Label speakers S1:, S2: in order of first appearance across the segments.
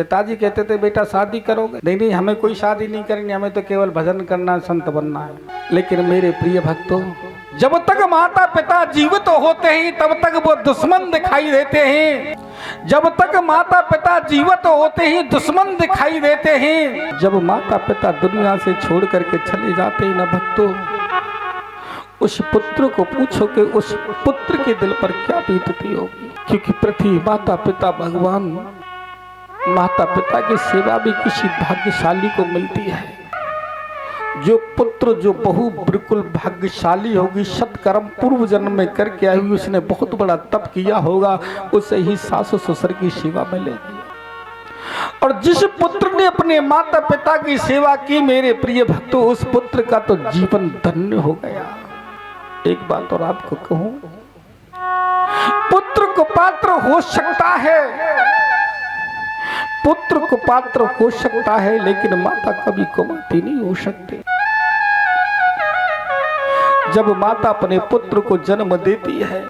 S1: पिताजी कहते थे बेटा शादी करोगे? नहीं नहीं, हमें कोई शादी नहीं करनी, हमें तो केवल भजन करना, संत बनना है। लेकिन मेरे प्रिय भक्तों, जब तक माता पिता जीवित होते हैं तब तक वो दुश्मन दिखाई देते हैं। जब तक माता पिता जीवित होते ही दुश्मन दिखाई देते हैं। जब माता पिता दुनिया से छोड़ करके चले जाते हैं ना भक्तों, उस पुत्र को पूछो कि उस पुत्र के दिल पर क्या बीतती होगी। क्योंकि पृथ्वी माता पिता भगवान, माता पिता की सेवा भी किसी भाग्यशाली को मिलती है। जो पुत्र जो बहू बिल्कुल भाग्यशाली होगी, सत्कर्म पूर्व जन्म में करके आई हुई, उसने बहुत बड़ा तप किया होगा, उसे ही सासु ससुर की सेवा मिलेगी। और जिस पुत्र ने अपने माता पिता की सेवा की मेरे प्रिय भक्तों, उस पुत्र का तो जीवन धन्य हो गया। एक बात और आपको कहूं, पुत्र को पात्र हो सकता है, पुत्र को पात्र हो सकता है, लेकिन माता कभी कुमाती नहीं हो सकती। जब माता अपने पुत्र को जन्म देती है,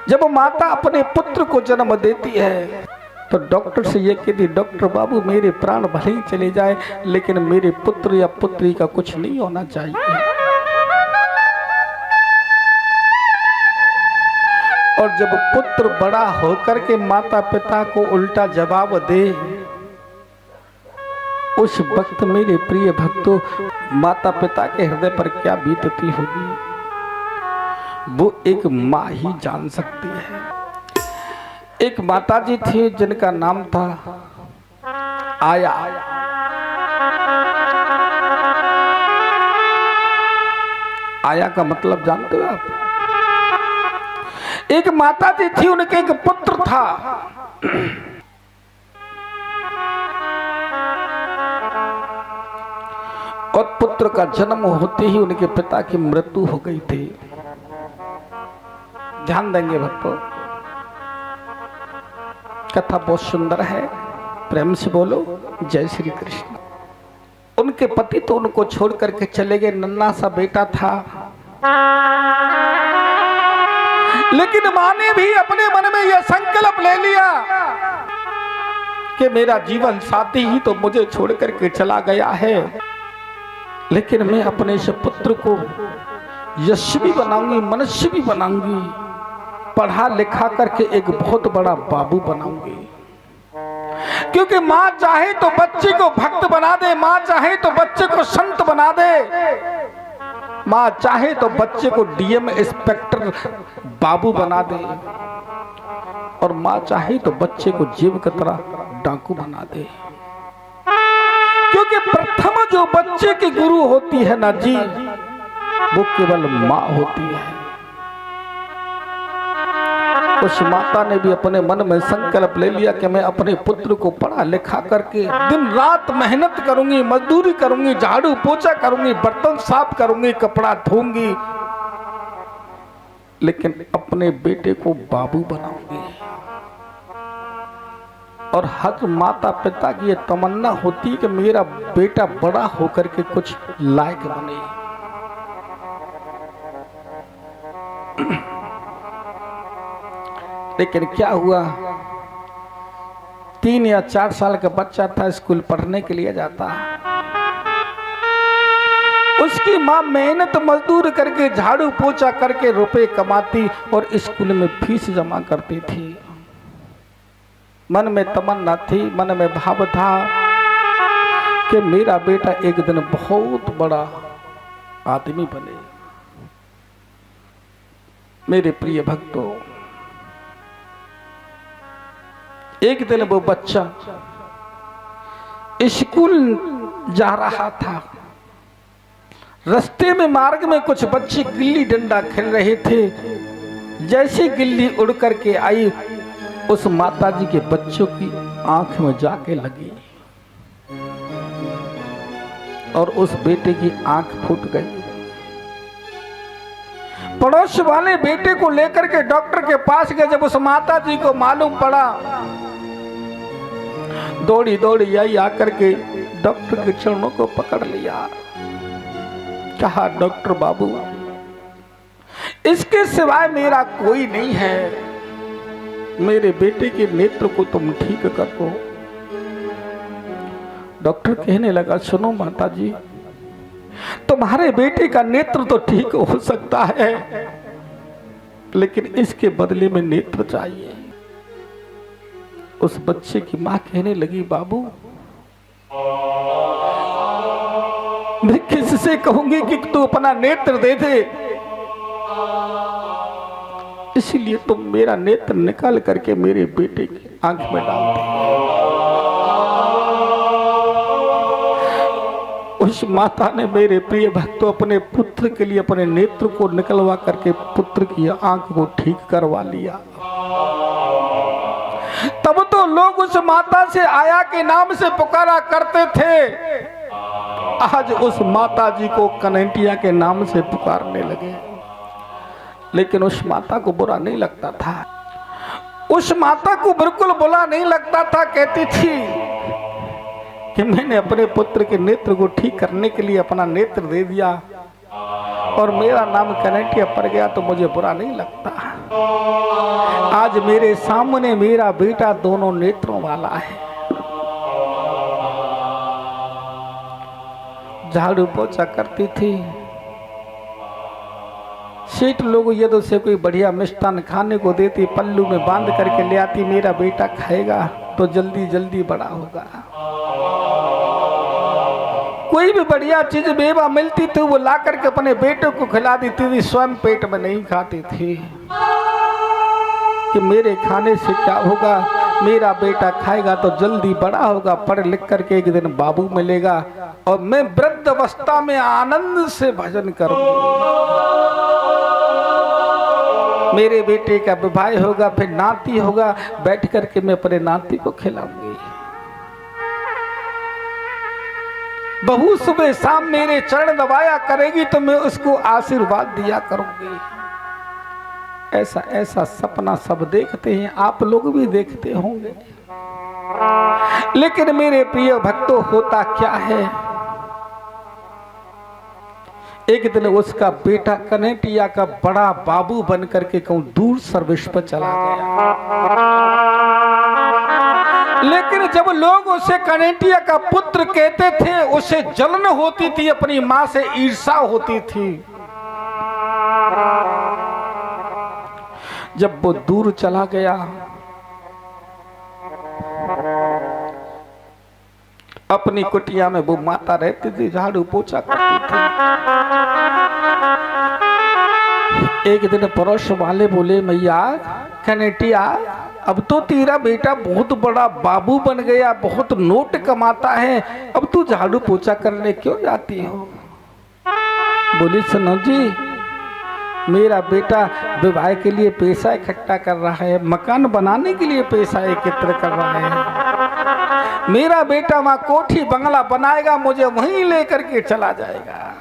S1: जब माता अपने पुत्र को जन्म देती है, तो डॉक्टर से ये कहती, डॉक्टर बाबू मेरे प्राण भले ही चले जाए, लेकिन मेरे पुत्र या पुत्री का कुछ नहीं होना चाहिए। और जब पुत्र बड़ा होकर के माता पिता को उल्टा जवाब दे, उस वक्त मेरे प्रिय भक्तों, माता पिता के हृदय पर क्या बीतती होगी, वो एक माँ ही जान सकती है। एक माताजी थी जिनका नाम था आया। आया का मतलब जानते हो आप? एक माताजी थी, उनके एक पुत्र था। और पुत्र का जन्म होते ही उनके पिता की मृत्यु हो गई थी। ध्यान देंगे भक्तों, कथा बहुत सुंदर है, प्रेम से बोलो जय श्री कृष्ण। उनके पति तो उनको छोड़ करके चले गए, नन्हा सा बेटा था। लेकिन माँ ने भी अपने मन में यह संकल्प ले लिया कि मेरा जीवन साथी ही तो मुझे छोड़ करके चला गया है, लेकिन मैं अपने इस पुत्र को यशस्वी बनाऊंगी, मनुष्य बनाऊंगी, पढ़ा लिखा करके एक बहुत बड़ा बाबू बनाऊंगी। क्योंकि माँ चाहे तो बच्चे को भक्त बना दे, माँ चाहे तो बच्चे को संत बना दे, माँ चाहे तो बच्चे को डीएम इंस्पेक्टर बाबू बना दे, और माँ चाहे तो बच्चे को जेब कतरा डाकू बना दे। क्योंकि प्रथम जो बच्चे की गुरु होती है ना जी, वो केवल माँ होती है। उस माता ने भी अपने मन में संकल्प ले लिया कि मैं अपने पुत्र को पढ़ा लिखा करके दिन रात मेहनत करूंगी, मजदूरी करूंगी, झाड़ू पोछा करूंगी, बर्तन साफ करूंगी, कपड़ा धोऊंगी, लेकिन अपने बेटे को बाबू बनाऊंगी। और हर माता पिता की यह तमन्ना होती है कि मेरा बेटा बड़ा होकर के कुछ लायक बने। लेकिन क्या हुआ, 3 या 4 साल का बच्चा था, स्कूल पढ़ने के लिए जाता। उसकी माँ मेहनत मजदूर करके झाड़ू पोछा करके रुपए कमाती और स्कूल में फीस जमा करती थी। मन में तमन्ना थी, मन में भाव था कि मेरा बेटा एक दिन बहुत बड़ा आदमी बने। मेरे प्रिय भक्तों, एक दिन वो बच्चा स्कूल जा रहा था। रास्ते में मार्ग में कुछ बच्चे गिल्ली डंडा खेल रहे थे। जैसे गिल्ली उड़ करके आई, उस माताजी के बच्चों की आंख में जाके लगी और उस बेटे की आंख फूट गई। पड़ोस वाले बेटे को लेकर के डॉक्टर के पास गए। जब उस माताजी को मालूम पड़ा, दौड़ी दौड़ी आई, आकर के डॉक्टर के चरणों को पकड़ लिया। कहा, डॉक्टर बाबू, इसके सिवाय मेरा कोई नहीं है, मेरे बेटे के नेत्र को तुम ठीक कर दो। डॉक्टर कहने लगा, सुनो माता जी, तुम्हारे बेटे का नेत्र तो ठीक हो सकता है, लेकिन इसके बदले में नेत्र चाहिए। उस बच्चे की मां कहने लगी, बाबू मैं किससे कहूंगी कि तू अपना नेत्र दे दे, इसलिए तुम मेरा नेत्र निकाल करके मेरे बेटे की आंख में डाल दे। उस माता ने मेरे प्रिय भक्तों अपने पुत्र के लिए अपने नेत्र को निकलवा करके पुत्र की आंख को ठीक करवा लिया। तब तो लोग उस माता से आया के नाम से पुकारा करते थे, आज उस माता जी को कनेटिया के नाम से पुकारने लगे। लेकिन उस माता को बुरा नहीं लगता था, उस माता को बिल्कुल बुरा नहीं लगता था। कहती थी कि मैंने अपने पुत्र के नेत्र को ठीक करने के लिए अपना नेत्र दे दिया और मेरा नाम कनेटिया पड़ गया तो मुझे बुरा नहीं लगता। आज मेरे सामने मेरा बेटा दोनों नेत्रों वाला है। झाड़ू पोछा करती थी। सेठ लोग यदि उसे कोई बढ़िया मिष्ठान खाने को देती, पल्लू में बांध करके ले आती, मेरा बेटा खाएगा तो जल्दी जल्दी बड़ा होगा। कोई भी बढ़िया चीज मेवा मिलती थी वो ला करके अपने बेटे को खिला देती थी, स्वयं पेट में नहीं खाती थी कि मेरे खाने से क्या होगा, मेरा बेटा खाएगा तो जल्दी बड़ा होगा, पढ़ लिख करके एक दिन बाबू मिलेगा और मैं वृद्ध अवस्था में आनंद से भजन करूंगी। मेरे बेटे का विवाह होगा, फिर नाती होगा, बैठ करके मैं अपने नाती को खिलाऊंगी। बहू सुबह शाम मेरे चरण दबाया करेगी तो मैं उसको आशीर्वाद दिया करूंगी। ऐसा ऐसा सपना सब देखते हैं, आप लोग भी देखते होंगे। लेकिन मेरे प्रिय भक्तों, होता क्या है, एक दिन उसका बेटा कनेटिया का बड़ा बाबू बन करके कहूं दूर सर्विस पर चला गया। लेकिन जब लोग उसे कनेटिया का पुत्र कहते थे, उसे जलन होती थी, अपनी मां से ईर्ष्या होती थी। जब वो दूर चला गया, अपनी कुटिया में वो माता रहती थी, झाड़ू पोछा करती थी। एक दिन पड़ोस वाले बोले, मैया कनेटिया, अब तो तेरा बेटा बहुत बड़ा बाबू बन गया, बहुत नोट कमाता है, अब तू झाड़ू पोछा करने क्यों जाती हो? बोली, सुनो जी, मेरा बेटा विवाह के लिए पैसा इकट्ठा कर रहा है, मकान बनाने के लिए पैसा एकत्र कर रहा है। मेरा बेटा वहां कोठी बंगला बनाएगा, मुझे वहीं लेकर के चला जाएगा।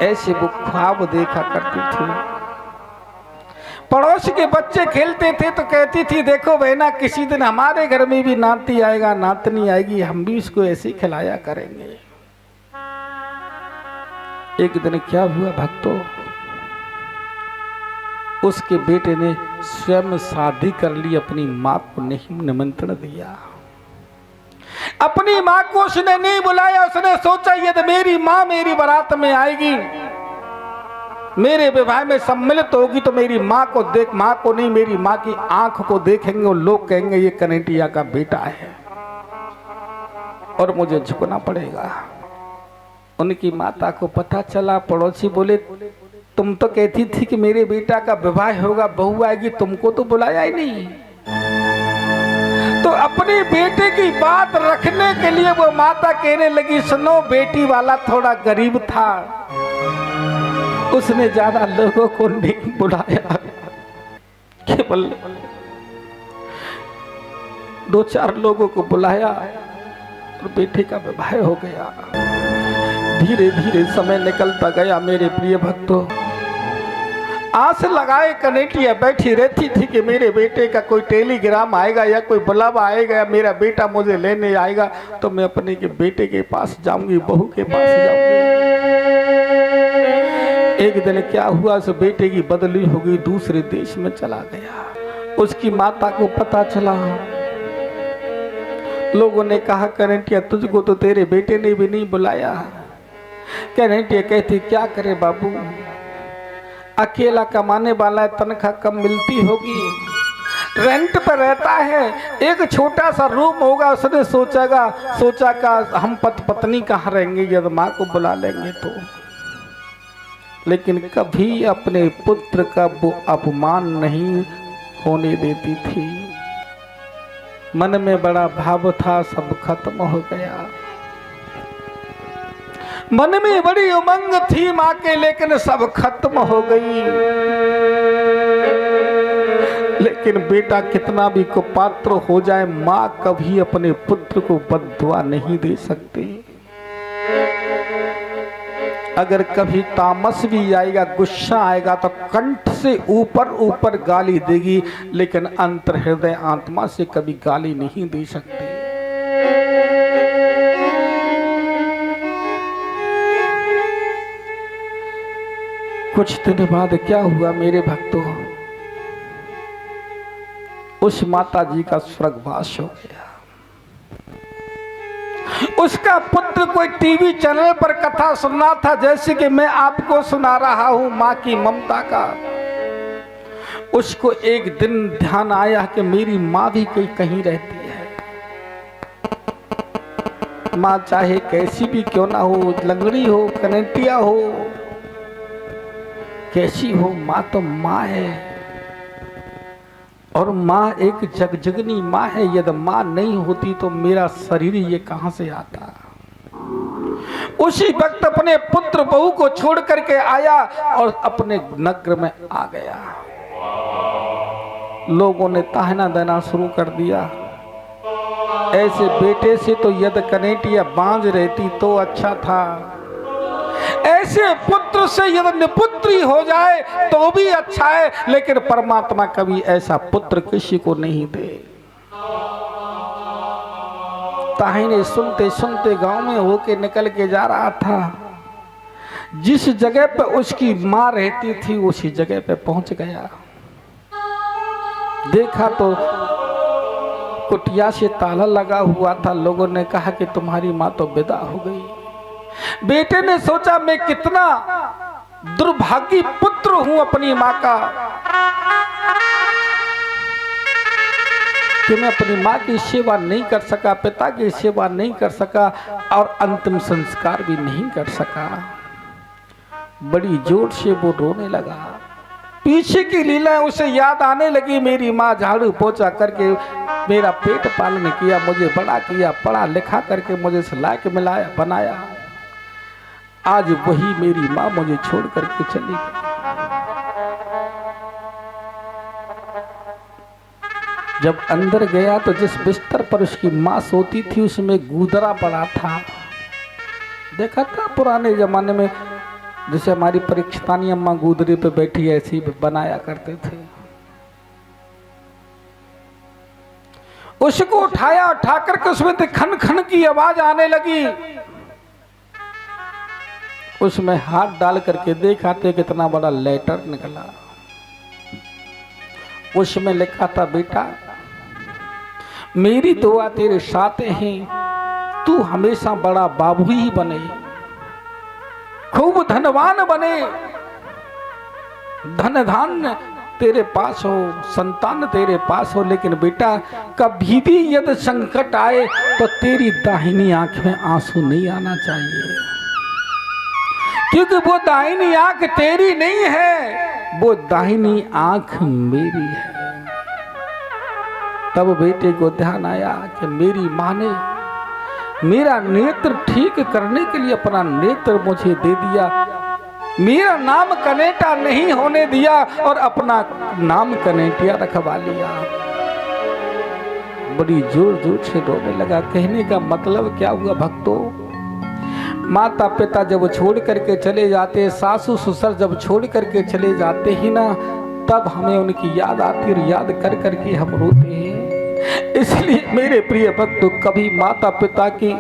S1: ऐसे वो ख्वाब देखा करती थी। पड़ोस के बच्चे खेलते थे तो कहती थी, देखो बहना, किसी दिन हमारे घर में भी नाती आएगा, नातनी आएगी, हम भी इसको ऐसे ही खिलाया करेंगे। एक दिन क्या हुआ भक्तों, उसके बेटे ने स्वयं शादी कर ली, अपनी मां को नहीं निमंत्रण दिया, अपनी मां को उसने नहीं बुलाया। उसने सोचा यदि मेरी मां मेरी बारात में आएगी, मेरे विवाह में सम्मिलित होगी तो मेरी मां को देख, मां को नहीं मेरी मां की आंख को देखेंगे और लोग कहेंगे ये कनेटिया का बेटा है और मुझे झुकना पड़ेगा। उनकी माता को पता चला, पड़ोसी बोले, तुम तो कहती थी कि मेरे बेटा का विवाह होगा, बहू आएगी, तुमको तो बुलाया ही नहीं। तो अपने बेटे की बात रखने के लिए वो माता कहने लगी, सुनो, बेटी वाला थोड़ा गरीब था, उसने ज्यादा लोगों को नहीं बुलाया, केवल 2-4 लोगों को बुलाया और बेटे का विवाह हो गया। धीरे धीरे समय निकलता गया। मेरे प्रिय भक्तों, आस लगाए कनेटिया बैठी रहती थी कि मेरे बेटे का कोई टेलीग्राम आएगा या कोई बुलावा आएगा या मेरा बेटा मुझे लेने आएगा तो मैं अपने के बेटे के पास जाऊंगी, बहू के पास जाऊंगी। एक दिन क्या हुआ, उस बेटे की बदली हो गई, दूसरे देश में चला गया। उसकी माता को पता चला, लोगों ने कहा कनेटिया तुझको तो तेरे बेटे ने भी नहीं बुलाया। कनेटिया कहती क्या करे बाबू, अकेला कमाने वाला है, तनख्वाह कम मिलती होगी, रेंट पर रहता है, एक छोटा सा रूम होगा। उसने सोचा का हम पत्नी कहाँ रहेंगे जब माँ को बुला लेंगे तो। लेकिन कभी अपने पुत्र का वो अपमान नहीं होने देती थी। मन में बड़ा भाव था, सब खत्म हो गया। मन में बड़ी उमंग थी माँ के, लेकिन सब खत्म हो गई। लेकिन बेटा कितना भी कुपात्र हो जाए, माँ कभी अपने पुत्र को बद्दुआ नहीं दे सकती। अगर कभी तामस भी आएगा, गुस्सा आएगा तो कंठ से ऊपर ऊपर गाली देगी, लेकिन अंतर हृदय आत्मा से कभी गाली नहीं दे सकती। कुछ दिन बाद क्या हुआ मेरे भक्तों, उस माता जी का स्वर्गवास हो गया। उसका पुत्र कोई टीवी चैनल पर कथा सुनना था, जैसे कि मैं आपको सुना रहा हूं माँ की ममता का। उसको एक दिन ध्यान आया कि मेरी माँ भी कहीं रहती है। माँ चाहे कैसी भी क्यों ना हो, लंगड़ी हो, कनेटिया हो, कैसी हो, माँ तो माँ है। और माँ एक जगजगनी माँ है। यदि माँ नहीं होती तो मेरा शरीर ये कहां से आता। उसी वक्त अपने पुत्र बहू को छोड़ करके आया और अपने नगर में आ गया। लोगों ने ताहना देना शुरू कर दिया, ऐसे बेटे से तो यदि कनेटिया बांझ रहती तो अच्छा था, ऐसे पुत्र से यदि निपुत्री हो जाए तो भी अच्छा है, लेकिन परमात्मा कभी ऐसा पुत्र किसी को नहीं दे। ताहिने सुनते सुनते गांव में होके निकल के जा रहा था। जिस जगह पे उसकी माँ रहती थी उसी जगह पे पहुंच गया। देखा तो कुटिया से ताला लगा हुआ था। लोगों ने कहा कि तुम्हारी माँ तो विदा हो गई। बेटे ने सोचा मैं कितना दुर्भागी पुत्र हूं अपनी मां का, कि मैं अपनी मां की सेवा नहीं कर सका, पिता की सेवा नहीं कर सका और अंतिम संस्कार भी नहीं कर सका। बड़ी जोर से वो रोने लगा। पीछे की लीला उसे याद आने लगी। मेरी माँ झाड़ू पोछा करके मेरा पेट पालन किया, मुझे बड़ा किया, पढ़ा लिखा करके मुझे लायक मिलाया बनाया। आज वही मेरी माँ मुझे छोड़ करके चली गई। जब अंदर गया तो जिस बिस्तर पर उसकी माँ सोती थी उसमें गूदरा पड़ा था। देखा था पुराने जमाने में जैसे हमारी परीक्षानी अम्मा गूदरे पे बैठी ऐसी बनाया करते थे। उसको उठाया, उठा करके उसमें खन खन की आवाज आने लगी। उसमें हाथ डाल करके देखा तो कितना बड़ा लेटर निकला। उसमें लिखा था, बेटा मेरी दुआ तेरे साथ है, तू हमेशा बड़ा बाबू ही बने, खूब धनवान बने, धन धान्य तेरे पास हो, संतान तेरे पास हो, लेकिन बेटा कभी भी यदि संकट आए तो तेरी दाहिनी आंख में आंसू नहीं आना चाहिए, क्योंकि वो दाहिनी आंख तेरी नहीं है, वो दाहिनी आंख मेरी है। तब बेटे को ध्यान आया कि मेरी माँ ने मेरा नेत्र ठीक करने के लिए अपना नेत्र मुझे दे दिया, मेरा नाम कनेटा नहीं होने दिया और अपना नाम कनेटिया रखवा लिया। बड़ी जोर जोर से रोने लगा। कहने का मतलब क्या हुआ भक्तों, माता पिता जब छोड़ करके चले जाते, सासू ससुर जब छोड़ करके चले जाते ही ना, तब हमें उनकी याद आती और याद कर करके हम रोते हैं। इसलिए मेरे प्रिय भक्तों, कभी माता पिता की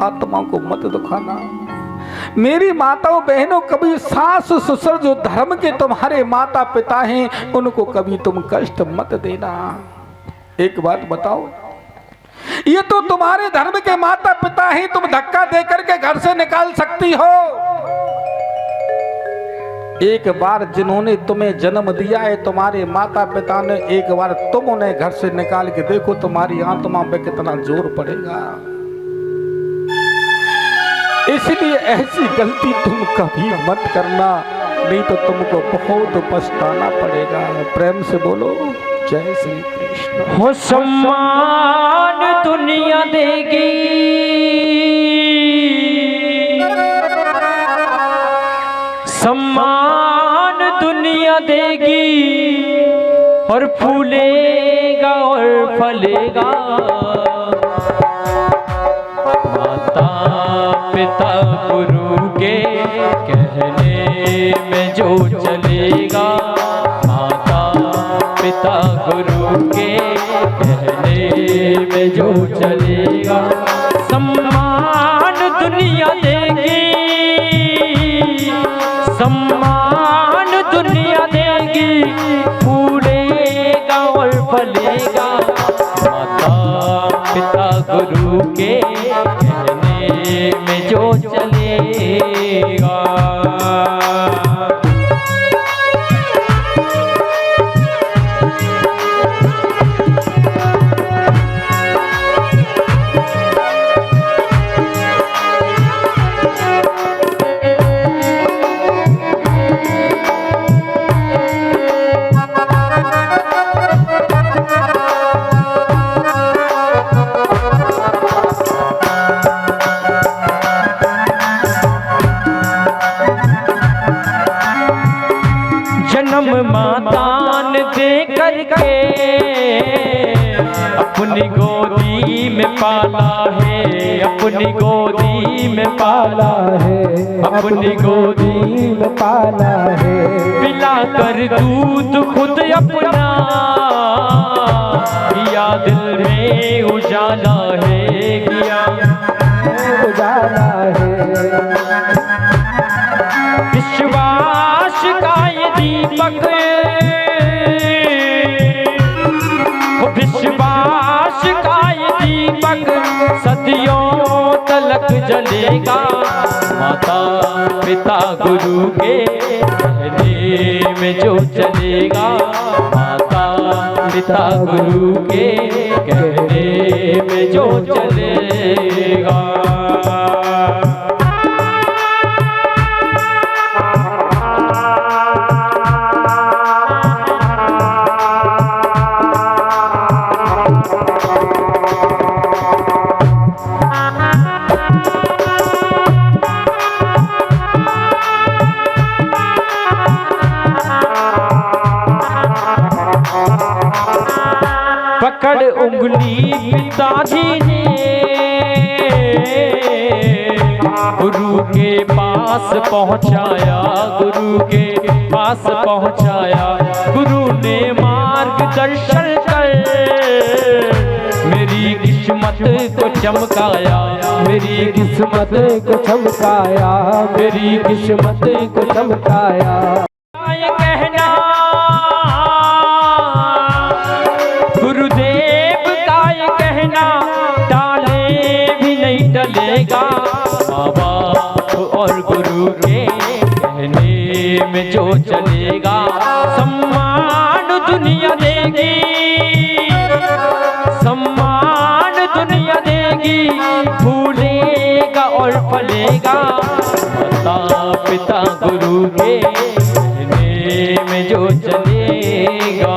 S1: आत्मा को मत दुखाना। मेरी माताओं बहनों, कभी सास ससुर जो धर्म के तुम्हारे माता पिता हैं, उनको कभी तुम कष्ट मत देना। एक बात बताओ, ये तो तुम्हारे धर्म के माता पिता ही तुम धक्का देकर के घर से निकाल सकती हो। एक बार जिन्होंने तुम्हें जन्म दिया है, तुम्हारे माता पिता ने, एक बार तुम उन्हें घर से निकाल के देखो, तुम्हारी आत्मा पे कितना जोर पड़ेगा। इसलिए ऐसी गलती तुम कभी मत करना, नहीं तो तुमको बहुत पछताना पड़ेगा। प्रेम से बोलो जय श्री कृष्ण।
S2: हो सम्मान दुनिया देगी, सम्मान दुनिया देगी, और फूलेगा और फलेगा। माता पिता गुरु के कहने में जो चलेगा, माता पिता गुरु के कहने में जो चलेगा, सम्मान दुनिया देगी, सम्मान दुनिया देगी, फूलेगा और फलेगा। माता पिता गुरु के कहने में जो चलेगा। जन्म माता ने दे करके अपनी गोदी में पाला है, अपनी गोदी में पाला है, अपनी गोदी में पाला है। पिला कर दूध खुद अपना, किया दिल में उजाला है, किया उजाला है। विश्वास का ये दीपक, विश्वास का ये दीपक सदियों तलक जलेगा। माता पिता गुरु के कहने में जो चलेगा, माता पिता गुरु के कहने में जो चलेगा। पकड़ उंगली पिताजी ने गुरु के पास पहुंचाया, गुरु के पास पहुंचाया। गुरु ने मार्गदर्शन कर मेरी किस्मत को चमकाया, मेरी किस्मत को चमकाया, मेरी किस्मत को चमकाया। ये कहना गुरुदेव का ये कहना टाले भी नहीं टलेगा। माँ बाप और गुरु के कहने में जो चलेगा, सम्मान दुनिया देगी, सम्मान दुनिया देगी, फूलेगा और फलेगा। माता पिता गुरु के कहने में जो चलेगा।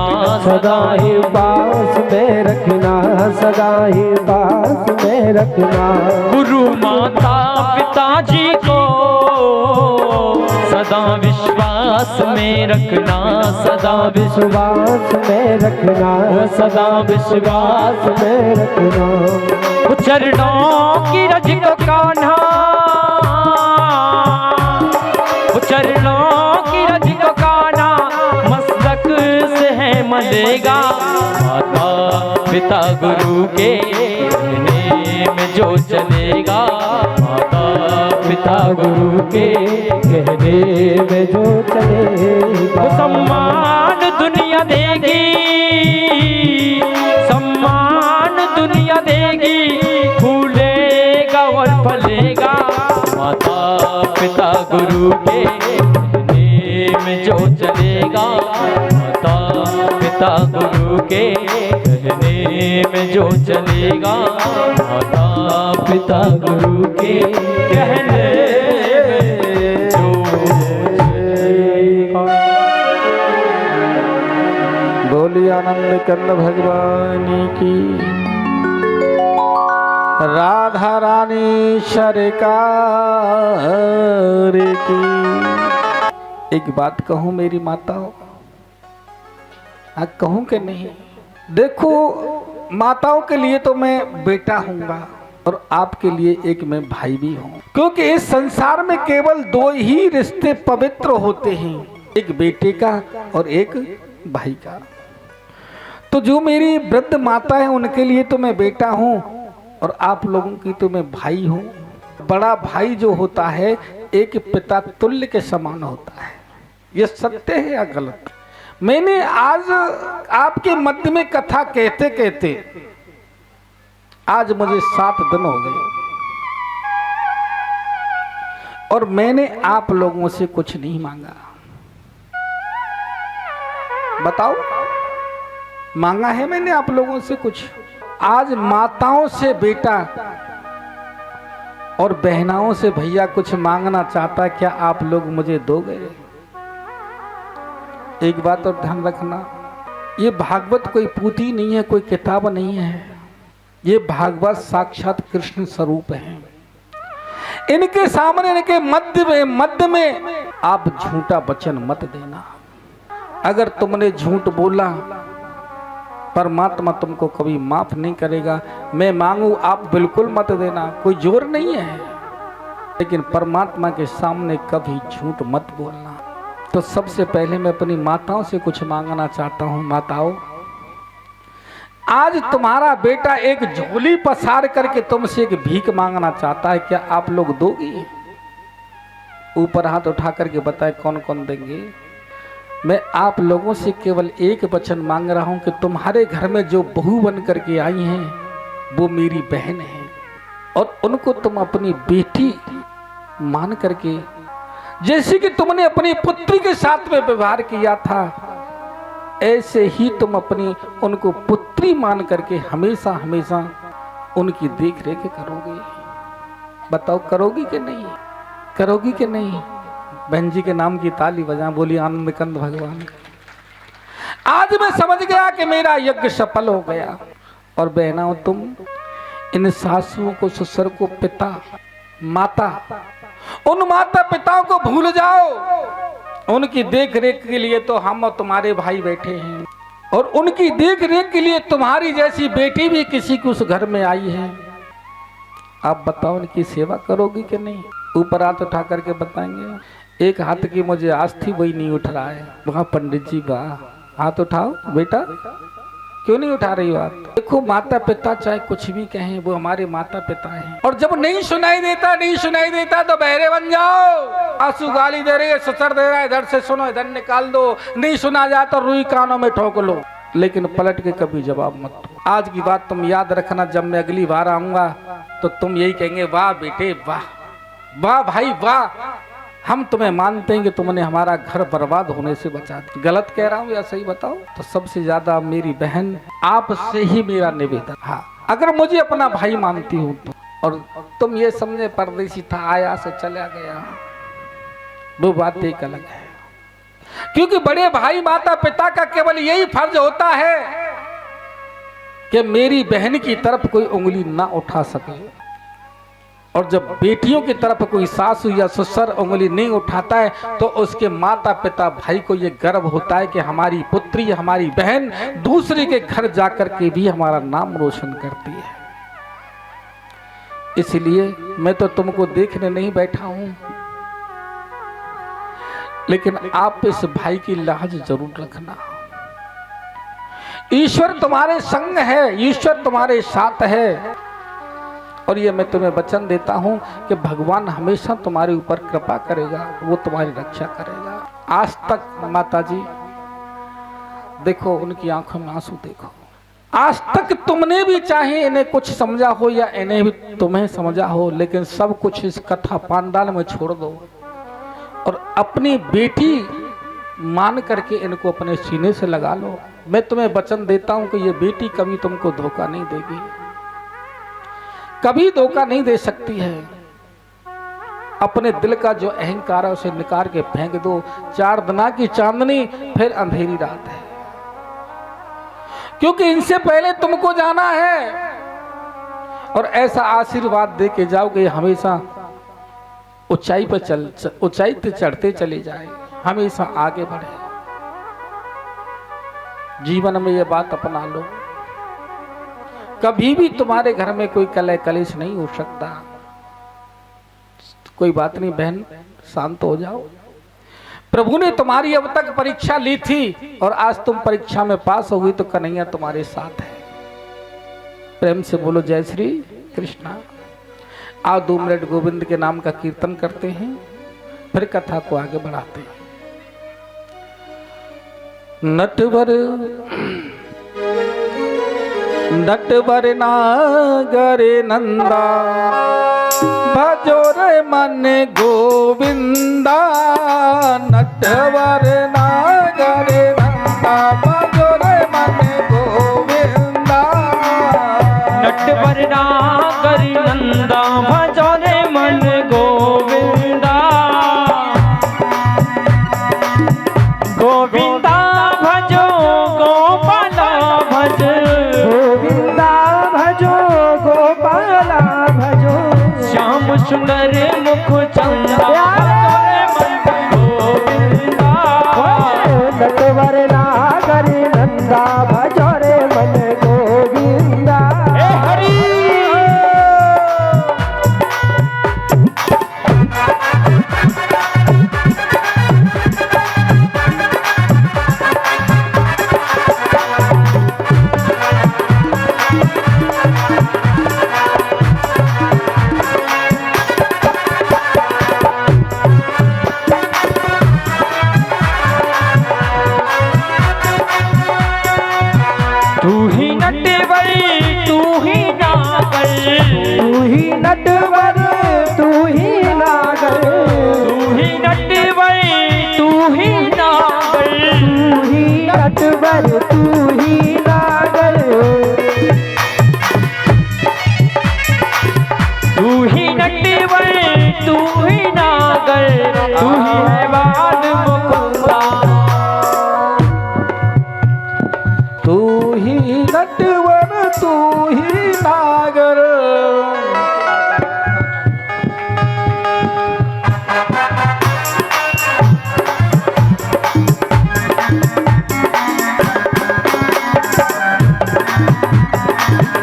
S2: रखना
S3: सदा ही पास में रखना, सदा ही पास में रखना।
S2: गुरु माता पिताजी को सदा विश्वास में रखना, सदा
S3: विश्वास में रखना,
S2: सदा विश्वास
S3: में रखना।
S2: चरणों की रज को कान्हा, चरणों की रज को कान्हा मस्तक से है मलेगा। माता पिता गुरु के कहने में जो चलेगा, माता पिता गुरु के
S3: कहने में जो चलेगा।
S2: सम्मान दुनिया देगी, सम्मान दुनिया देगी, फूलेगा और फलेगा। माता पिता गुरु के कहने में जो चलेगा, माता पिता गुरु के कहने में जो चलेगा, माता पिता गुरु के कहने में जो चलेगा।
S1: बोली आनंद कंद भगवान की, राधा रानी सरकार की। एक बात कहूं मेरी माताओं, कहूं कि नहीं? देखो, माताओं के लिए तो मैं बेटा हूँगा और आपके लिए एक मैं भाई भी हूँ, क्योंकि इस संसार में केवल दो ही रिश्ते पवित्र होते हैं, एक बेटे का और एक भाई का। तो जो मेरी वृद्ध माता है उनके लिए तो मैं बेटा हूँ और आप लोगों की तो मैं भाई हूँ। बड़ा भाई जो होता है एक पिता तुल्य के समान होता है। यह सत्य है या गलत? मैंने आज आपके मध्य में कथा कहते कहते आज मुझे 7 दिन हो गए और मैंने आप लोगों से कुछ नहीं मांगा। बताओ, मांगा है मैंने आप लोगों से कुछ? आज माताओं से बेटा और बहनाओं से भैया कुछ मांगना चाहता, क्या आप लोग मुझे दोगे? एक बात और ध्यान रखना, ये भागवत कोई पूथी नहीं है, कोई किताब नहीं है। ये भागवत साक्षात कृष्ण स्वरूप है। इनके सामने, इनके मध्य में आप झूठा वचन मत देना। अगर तुमने झूठ बोला, परमात्मा तुमको कभी माफ नहीं करेगा। मैं मांगू, आप बिल्कुल मत देना, कोई जोर नहीं है, लेकिन परमात्मा के सामने कभी झूठ मत बोलना। तो सबसे पहले मैं अपनी माताओं से कुछ मांगना चाहता हूँ। माताओं, आज तुम्हारा बेटा एक झोली पसार करके तुमसे एक भीख मांगना चाहता है, क्या आप लोग दोगी? ऊपर हाथ उठा करके बताए कौन कौन देंगे। मैं आप लोगों से केवल एक वचन मांग रहा हूं कि तुम्हारे घर में जो बहू बन करके आई हैं वो मेरी बहन है और उनको तुम अपनी बेटी मान करके, जैसे कि तुमने अपनी पुत्री के साथ में व्यवहार किया था, ऐसे ही तुम अपनी उनको पुत्री मान करके हमेशा हमेशा उनकी देख रेख करोगे। बताओ, करोगी कि नहीं? करोगी कि नहीं? बहन जी के नाम की ताली बजा, बोली आनंद कंद भगवान। आज मैं समझ गया कि मेरा यज्ञ सफल हो गया। और बहनाओं, तुम इन सासुओं को, ससुर को, पिता माता, उन माता पिताओं को भूल जाओ। उनकी देख रेख के लिए तो हम और तुम्हारे भाई बैठे हैं और उनकी देख रेख के लिए तुम्हारी जैसी बेटी भी किसी के उस घर में आई है। आप बताओ, उनकी सेवा करोगी कि नहीं? ऊपर हाथ उठा करके बताएंगे। एक हाथ की मुझे आस थी, वही नहीं उठ रहा है। वहां पंडित जी, वाह, हाथ उठाओ बेटा, क्यों नहीं उठा रही बात? देखो, माता पिता चाहे कुछ भी कहें, वो हमारे माता पिता हैं। और जब नहीं सुनाई देता तो बहरे बन जाओ। आंसू गाली दे रही है, ससुर दे रहा है, इधर से सुनो, इधर निकाल दो। नहीं सुना जाता तो रुई कानों में ठोक लो, लेकिन पलट के कभी जवाब मत दो। आज की बात तुम याद रखना, जब मैं अगली बार आऊंगा तो तुम यही कहेंगे, वाह बेटे वाह, वाह भाई वाह, हम तुम्हें मानते हैं कि तुमने हमारा घर बर्बाद होने से बचा दिया। गलत कह रहा हूँ या सही बताओ? तो सबसे ज्यादा मेरी बहन, आपसे ही मेरा निवेदन, हाँ, अगर मुझे अपना भाई मानती हूँ तो। और तुम ये समझे परदेसी था, आया से चला गया, वो बात एक अलग है। क्योंकि बड़े भाई माता पिता का केवल यही फर्ज होता है कि मेरी बहन की तरफ कोई उंगली ना उठा सके। और जब बेटियों की तरफ कोई सासू या ससुर उंगली नहीं उठाता है तो उसके माता पिता भाई को यह गर्व होता है कि हमारी पुत्री हमारी बहन दूसरे के घर जाकर के भी हमारा नाम रोशन करती है। इसलिए मैं तो तुमको देखने नहीं बैठा हूं, लेकिन आप इस भाई की लाज जरूर रखना। ईश्वर तुम्हारे संग है, ईश्वर तुम्हारे साथ है। और ये मैं तुम्हें वचन देता हूं कि भगवान हमेशा तुम्हारे ऊपर कृपा करेगा, वो तुम्हारी रक्षा करेगा। आज तक माता जी देखो, उनकी आंखों में आंसू देखो। आज तक तुमने भी चाहे इन्हें कुछ समझा हो या इन्हें भी तुम्हें समझा हो, लेकिन सब कुछ इस कथा पांडाल में छोड़ दो और अपनी बेटी मान करके इनको अपने सीने से लगा लो। मैं तुम्हें वचन देता हूं कि ये बेटी कभी तुमको धोखा नहीं देगी, कभी धोखा नहीं दे सकती है। अपने दिल का जो अहंकार है उसे निकाल के फेंक दो। 4 दिना की चांदनी फिर अंधेरी रात है, क्योंकि इनसे पहले तुमको जाना है। और ऐसा आशीर्वाद दे के जाओगे हमेशा ऊंचाई पर ऊंचाई पे चढ़ते चले जाए, हमेशा आगे बढ़े। जीवन में ये बात अपना लो, कभी भी तुम्हारे घर में कोई कलह कलेश नहीं हो सकता। कोई बात नहीं बहन, शांत हो जाओ। प्रभु ने तुम्हारी अब तक परीक्षा ली थी और आज तुम परीक्षा में पास हो गई तो कन्हैया तुम्हारे साथ है। प्रेम से बोलो जय श्री कृष्णा। आओ 2 मिनट गोविंद के नाम का कीर्तन करते हैं, फिर कथा को आगे बढ़ाते हैं। नटवर नटवर नागर नंदा भजो रे मन गोविंदा। नटवर नागर नंदा भजो रे मन गोविंदा।
S2: नटवर नागर नंदा भजो रे मन गोविंदा। गोविंदा भजो गोपाला भज।
S3: गोविंदा भजो गोपाला भजो।
S2: श्याम सुंदर मुख चंदा गोविंदा।
S3: नटवर नागर नंदा भजो रे मन गोविंदा।
S2: हरि तू ही नटवर तू ही नागर।
S3: तू ही नटवर तू ही नागर।
S2: तू ही नटवर तू ही नागर।
S3: तू ही नटवर तू ही नागर।
S2: तू ही नटवर तू ही नागर। तू ही है बाल मुकुंदा।
S1: तू ही नटवर तू ही नागर।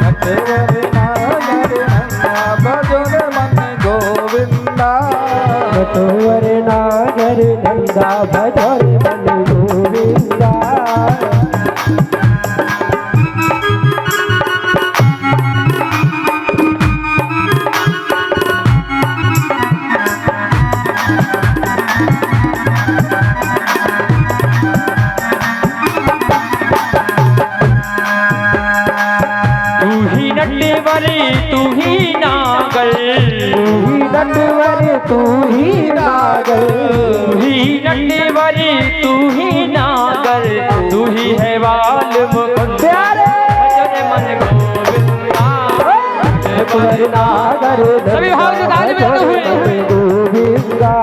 S1: नटवर नागर नंदा भजो रे मन गोविंदा।
S3: नटवर नागर नंदा भजो रे मन गोविंदा।
S2: तू ही नटवर तू ही नागर।
S3: तू ही नटवर तू ही नागर।
S2: तू ही नटवर तू ही नागर। तू ही है बाल मुकुंदा। भजन मन गोविंदा।
S3: नटवर नागर
S2: सभी भाव से ताली बजाते हुए।
S3: गोविंदा।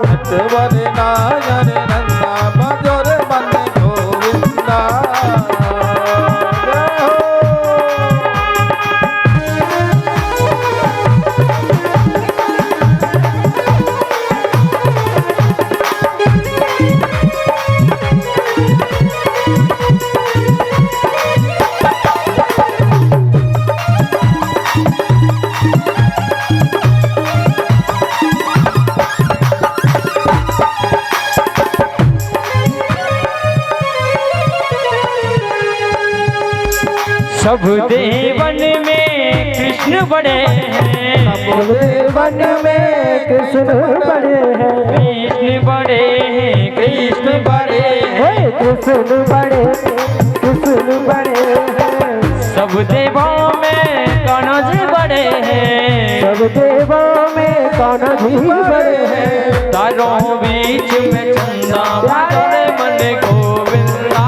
S1: नटवर नागर नंदा
S2: सब देवन में कृष्ण बड़े हैं,
S3: सब देवन में कृष्ण बड़े हैं,
S2: कृष्ण बड़े हैं, कृष्ण बड़े हैं,
S3: कृष्ण बड़े, कृष्ण बड़े हैं।
S2: सब देवों में कान्हा जी बड़े हैं,
S3: सब देवों में कान्हा जी बड़े हैं।
S2: तारों बीच में चंदा भजन मन गोविंदा,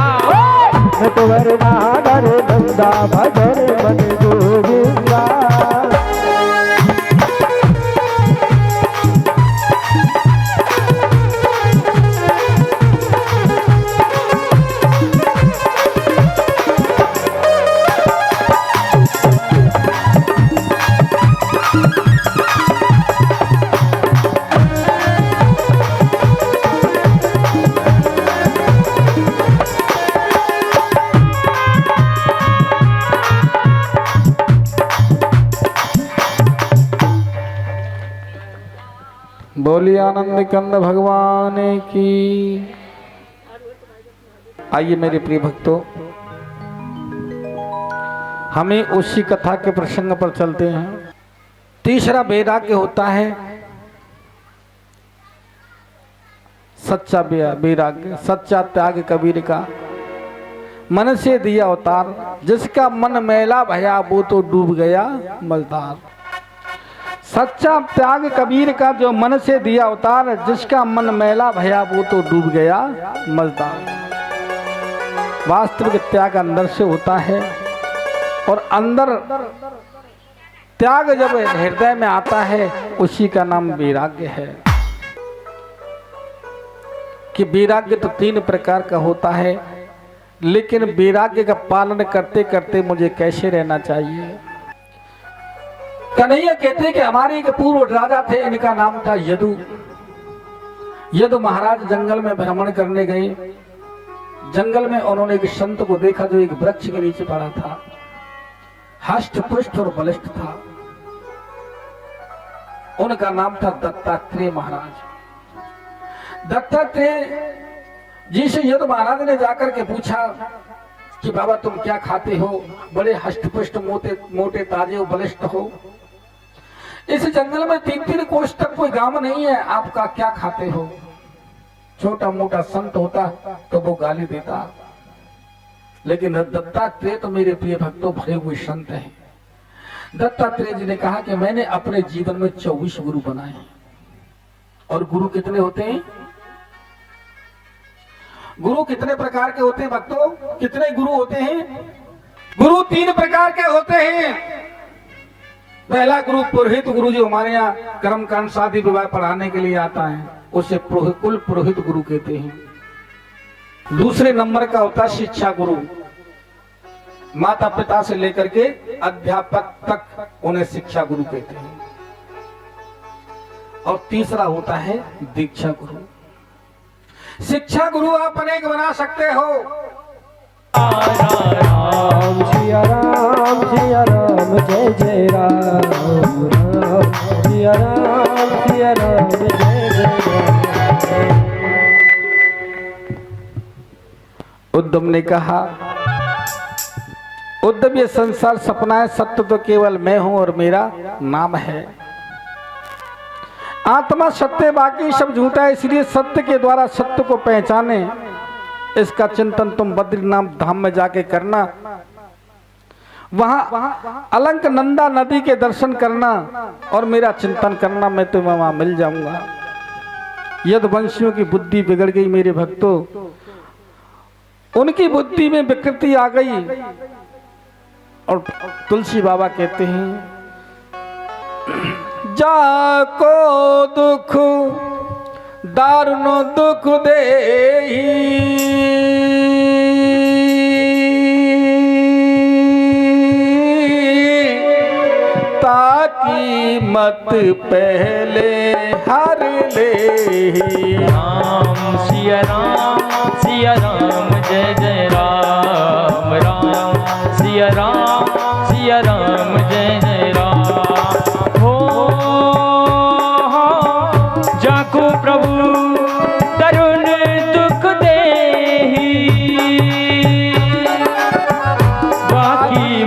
S3: नटवर नागर नंदा भजन मन गोविंदा।
S1: बोलिए आनंद कंद भगवान की। आइए मेरे प्रिय भक्तों, हमें उसी कथा के प्रसंग पर चलते हैं। तीसरा वैराग्य होता है सच्चा वैराग्य, सच्चा त्याग कबीर का। मन से दिया अवतार, जिसका मन मैला भया वो तो डूब गया मझधार। सच्चा त्याग कबीर का, जो मन से दिया अवतार, जिसका मन मैला भया वो तो डूब गया मझधार। वास्तविक त्याग अंदर से होता है, और अंदर त्याग जब हृदय में आता है उसी का नाम वैराग्य है। कि वैराग्य तो 3 प्रकार का होता है, लेकिन वैराग्य का पालन करते करते मुझे कैसे रहना चाहिए। कन्हैया कहते हैं कि हमारे एक पूर्व राजा थे, इनका नाम था यदु। यदु महाराज जंगल में भ्रमण करने गए। जंगल में उन्होंने एक संत को देखा जो एक वृक्ष के नीचे पड़ा था, हष्ट पुष्ट और बलिष्ठ था। उनका नाम था दत्तात्रेय महाराज। दत्तात्रेय जी से यदु महाराज ने जाकर के पूछा कि बाबा तुम क्या खाते हो, बड़े हष्ट पुष्ट मोटे ताजे और बलिष्ठ हो, इस जंगल में 3-3 कोस तक कोई गांव नहीं है, आपका क्या खाते हो। छोटा मोटा संत होता तो वो गाली देता, लेकिन दत्तात्रेय तो मेरे प्रिय भक्तों भरे हुए संत हैं। दत्तात्रेय जी ने कहा कि मैंने अपने जीवन में 24 गुरु बनाए। और गुरु कितने होते हैं? गुरु कितने प्रकार के होते हैं भक्तों? कितने गुरु होते हैं? गुरु 3 प्रकार के होते हैं। पहला गुरु पुरोहित गुरु, जो हमारे यहाँ कर्म कांड शादी विवाह पढ़ाने के लिए आता है, उसे कुल पुरोहित गुरु कहते हैं। दूसरे नंबर का होता है शिक्षा गुरु, माता पिता से लेकर के अध्यापक तक उन्हें शिक्षा गुरु कहते हैं। और तीसरा होता है दीक्षा गुरु। शिक्षा गुरु आप अनेक बना सकते हो।
S3: राम सिया राम सिया राम, जय जय राम राम सिया राम सिया राम, जय जय राम।
S1: उद्धव ने कहा, उद्धव ये संसार सपना है, सत्य तो केवल मैं हूं और मेरा नाम है। आत्मा सत्य, बाकी सब झूठा है, इसलिए सत्य के द्वारा सत्य को पहचाने, इसका चिंतन तुम बद्रीनाथ धाम में जाके करना। वहां अलकनंदा नदी के दर्शन करना और मेरा चिंतन करना, मैं तुम्हें वहां मिल जाऊंगा। यदुवंशियों की बुद्धि बिगड़ गई मेरे भक्तों, उनकी बुद्धि में विकृति आ गई। और तुलसी बाबा कहते हैं, जाको दुख दारुण दुख देही, ताकि मत पहले हर ले।
S2: राम सिया राम जय जय राम, राम सिया राम जय जय राम। हो जाको प्रभु तरुण दुख देही, बाकी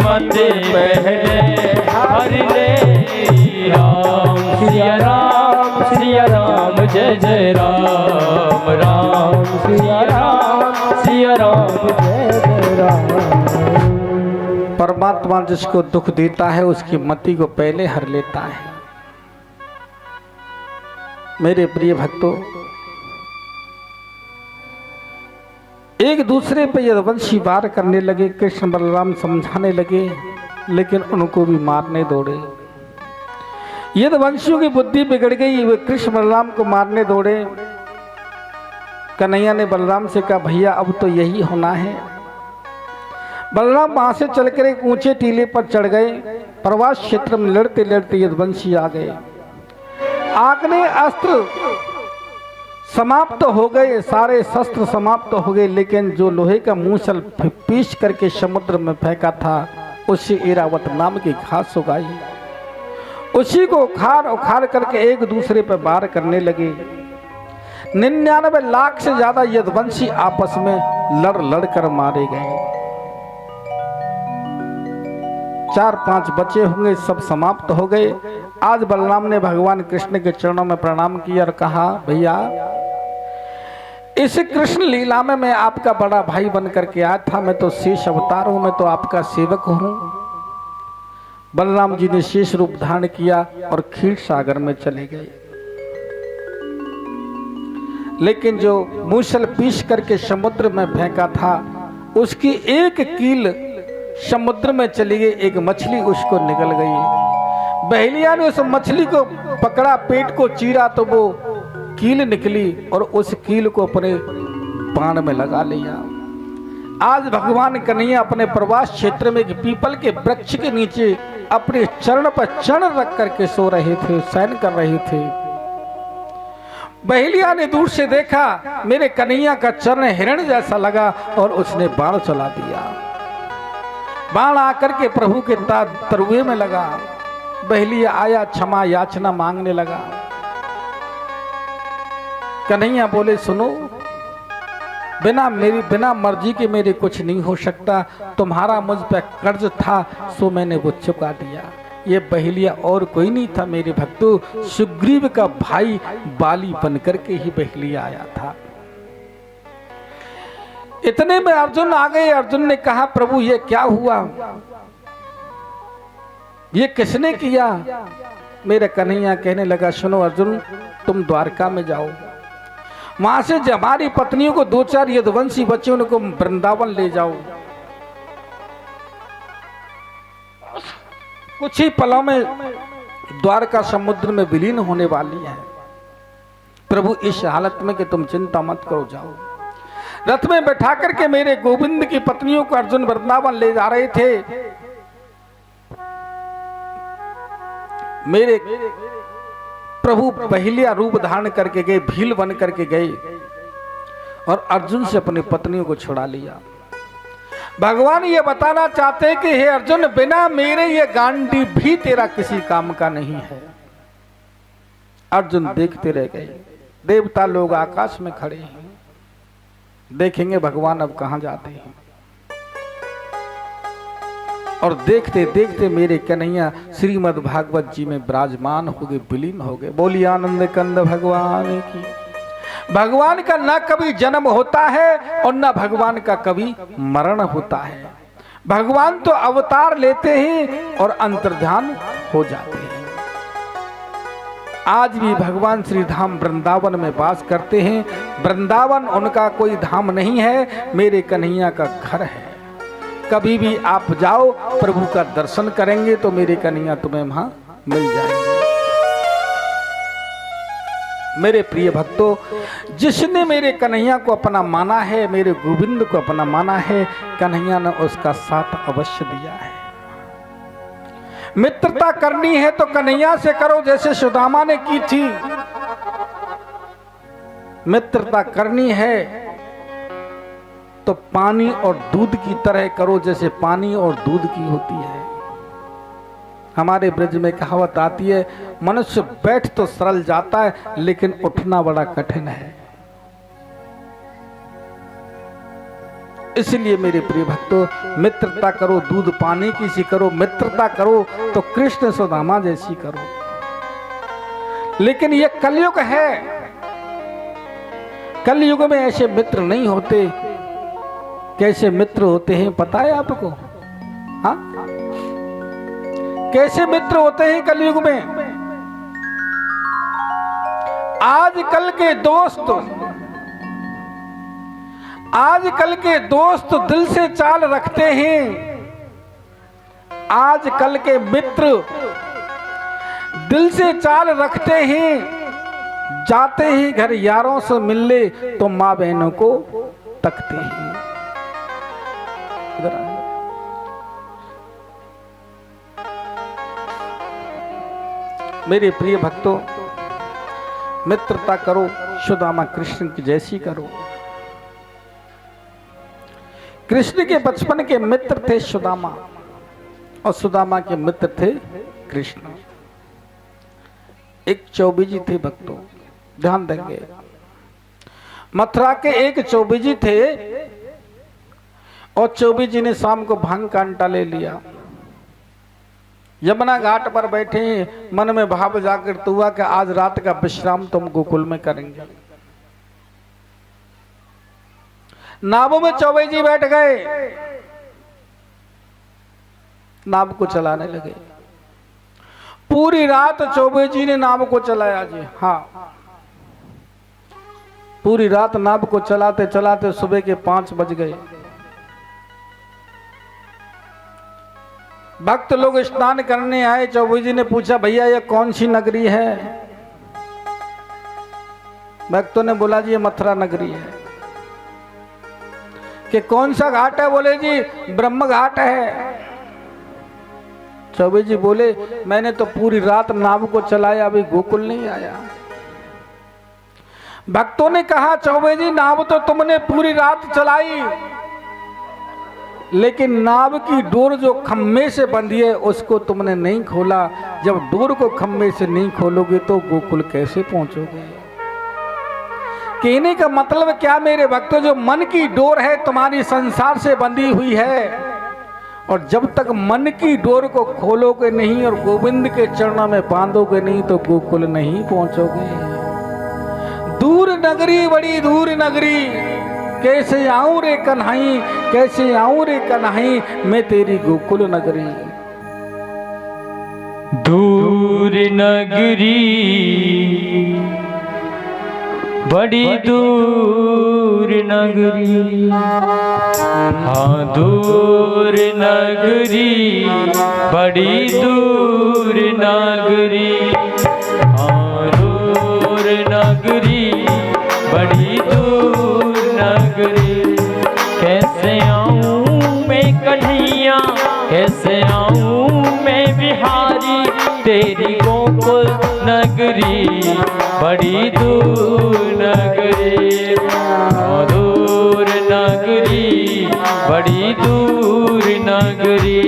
S2: जय जय राम राम
S3: सिया राम जय जय राम।
S1: परमात्मा जिसको दुख देता है उसकी मति को पहले हर लेता है। मेरे प्रिय भक्तों, एक दूसरे पे यदुवंशी वार करने लगे, कृष्ण बलराम समझाने लगे, लेकिन उनको भी मारने दौड़े। यदुवंशियों की बुद्धि बिगड़ गई, वे कृष्ण बलराम को मारने दौड़े। कन्हैया ने बलराम से कहा, भैया अब तो यही होना है। बलराम वहां से चलकर एक ऊंचे टीले पर चढ़ गए। प्रवास क्षेत्र में लड़ते लड़ते यदुवंशी आ गए। आग्नेय अस्त्र समाप्त हो गए, सारे शस्त्र समाप्त हो गए, लेकिन जो लोहे का मूसल पीस करके समुद्र में फेंका था, उससे ऐरावत नाम की घास उगाई। उसी को उखाड़ उखाड़ करके एक दूसरे पर वार करने लगे। 99 लाख से ज्यादा यदुवंशी आपस में लड़ लड़ कर मारे गए। 4-5 बचे होंगे, सब समाप्त हो गए। आज बलराम ने भगवान कृष्ण के चरणों में प्रणाम किया और कहा, भैया इस कृष्ण लीला में मैं आपका बड़ा भाई बन करके आया था। मैं तो शेष अवतार हूं, मैं तो आपका सेवक हूं। बलराम जी ने शेष रूप धारण किया और क्षीर सागर में चले गए। लेकिन जो मूसल पीस करके समुद्र में फेंका था, उसकी एक कील समुद्र में चली गई। एक मछली उसको निकल गई। बहेलिया ने उस मछली को पकड़ा, पेट को चीरा तो वो कील निकली और उस कील को अपने बाण में लगा लिया। आज भगवान कन्हैया अपने प्रवास क्षेत्र में एक पीपल के वृक्ष के नीचे अपने चरण पर चरण रख करके सो रहे थे, शयन कर रहे थे। बहेलिया ने दूर से देखा, मेरे कन्हैया का चरण हिरण जैसा लगा और उसने बाण चला दिया। बाण आकर के प्रभु के तरुए में लगा। बहेलिया आया, क्षमा याचना मांगने लगा। कन्हैया बोले, सुनो, बिना मर्जी के मेरे कुछ नहीं हो सकता। तुम्हारा मुझ पर कर्ज था, सो मैंने वो चुका दिया। ये बहेलिया और कोई नहीं था मेरे भक्तों, सुग्रीव का भाई बाली बन करके ही बहेलिया आया था। इतने में अर्जुन आ गए। अर्जुन ने कहा, प्रभु ये क्या हुआ, ये किसने किया? मेरे कन्हैया कहने लगा, सुनो अर्जुन, तुम द्वारका में जाओ, वहां से हमारी पत्नियों को 2-4 यदुवंशी बच्चे उनको वृंदावन ले जाओ। कुछ ही पलों में द्वारका समुद्र में विलीन होने वाली है। प्रभु इस हालत में कि तुम चिंता मत करो, जाओ। रथ में बैठा करके मेरे गोविंद की पत्नियों को अर्जुन वृंदावन ले जा रहे थे। मेरे प्रभु बहेलिया रूप धारण करके गए, भील बन करके गए और अर्जुन से अपनी पत्नियों को छुड़ा लिया। भगवान ये बताना चाहते हैं कि हे अर्जुन, बिना मेरे ये गांडी भी तेरा किसी काम का नहीं है। अर्जुन देखते रह गए। देवता लोग आकाश में खड़े हैं, देखेंगे भगवान अब कहां जाते हैं। और देखते देखते मेरे कन्हैया श्रीमद् भागवत जी में विराजमान हो गए, विलीन हो गए। बोलिए आनंद कंद भगवान की। भगवान का न कभी जन्म होता है और न भगवान का कभी मरण होता है। भगवान तो अवतार लेते हैं और अंतर्ध्यान हो जाते हैं। आज भी भगवान श्री धाम वृंदावन में वास करते हैं। वृंदावन उनका कोई धाम नहीं है, मेरे कन्हैया का घर है। कभी भी आप जाओ, प्रभु का दर्शन करेंगे तो मेरे कन्हैया तुम्हें वहां मिल जाएंगे। मेरे प्रिय भक्तों, जिसने मेरे कन्हैया को अपना माना है, मेरे गोविंद को अपना माना है, कन्हैया ने उसका साथ अवश्य दिया है। मित्रता करनी है तो कन्हैया से करो, जैसे सुदामा ने की थी। मित्रता करनी है तो पानी और दूध की तरह करो, जैसे पानी और दूध की होती है। हमारे ब्रज में कहावत आती है, मनुष्य बैठ तो सरल जाता है लेकिन उठना बड़ा कठिन है। इसलिए मेरे प्रिय भक्तों, मित्रता करो, दूध पानी की सी करो। मित्रता करो तो कृष्ण सुदामा जैसी करो। लेकिन यह कलयुग है, कलयुग में ऐसे मित्र नहीं होते। कैसे मित्र होते हैं पता है आपको? हाँ, कैसे मित्र होते हैं कलयुग में? आजकल के दोस्त दिल से चाल रखते हैं। आजकल के मित्र दिल से चाल रखते हैं। जाते ही घर यारों से मिलने तो माँ बहनों को तकते हैं। मेरे प्रिय भक्तों, मित्रता करो सुदामा कृष्ण की जैसी करो। कृष्ण के बचपन के मित्र थे सुदामा और सुदामा के मित्र थे कृष्ण। एक चौबीजी थे भक्तों, ध्यान देंगे। मथुरा के एक चौबीजी थे और चौबीजी ने शाम को भांग का अंटा ले लिया। यमुना घाट पर बैठे मन में भाव जागृत हुआ कि आज रात का विश्राम तुम गोकुल में करेंगे। नाव में चौबीजी बैठ गए, नाव को चलाने लगे। पूरी रात चौबीजी ने नाव को चलाया जी। हाँ, पूरी रात नाव को चलाते चलाते सुबह के 5 बज गए। भक्त लोग स्नान करने आए। चौबीजी ने पूछा, भैया ये कौन सी नगरी है? भक्तों ने बोला जी ये मथुरा नगरी है। कि कौन सा घाट है? बोले जी ब्रह्म घाट है। चौबीजी बोले, मैंने तो पूरी रात नाव को चलाया, अभी गोकुल नहीं आया। भक्तों ने कहा, चौबीजी नाव तो तुमने पूरी रात चलाई, लेकिन नाव की डोर जो खम्भे से बंधी है उसको तुमने नहीं खोला। जब डोर को खम्भे से नहीं खोलोगे तो गोकुल कैसे पहुंचोगे? कहने का मतलब क्या मेरे भक्तों, जो मन की डोर है तुम्हारी संसार से बंधी हुई है, और जब तक मन की डोर को खोलोगे नहीं और गोविंद के चरणों में बांधोगे नहीं तो गोकुल नहीं पहुंचोगे। दूर नगरी, बड़ी दूर नगरी, कैसे आऊं रे कन्हई, कैसे आऊं रे कन्हई, मैं तेरी गोकुल नगरी।
S2: दूर नगरी, बड़ी दूर नगरी, हाँ दूर नगरी, बड़ी दूर नगरी, हाँ दूर नगरी, बड़ी दूर नगरी। कैसे आऊं मैं कन्हैया, कैसे आऊं मैं बिहारी, तेरी गोकुल नगरी, बड़ी दूर नगरी, दूर नगरी, बड़ी दूर नगरी।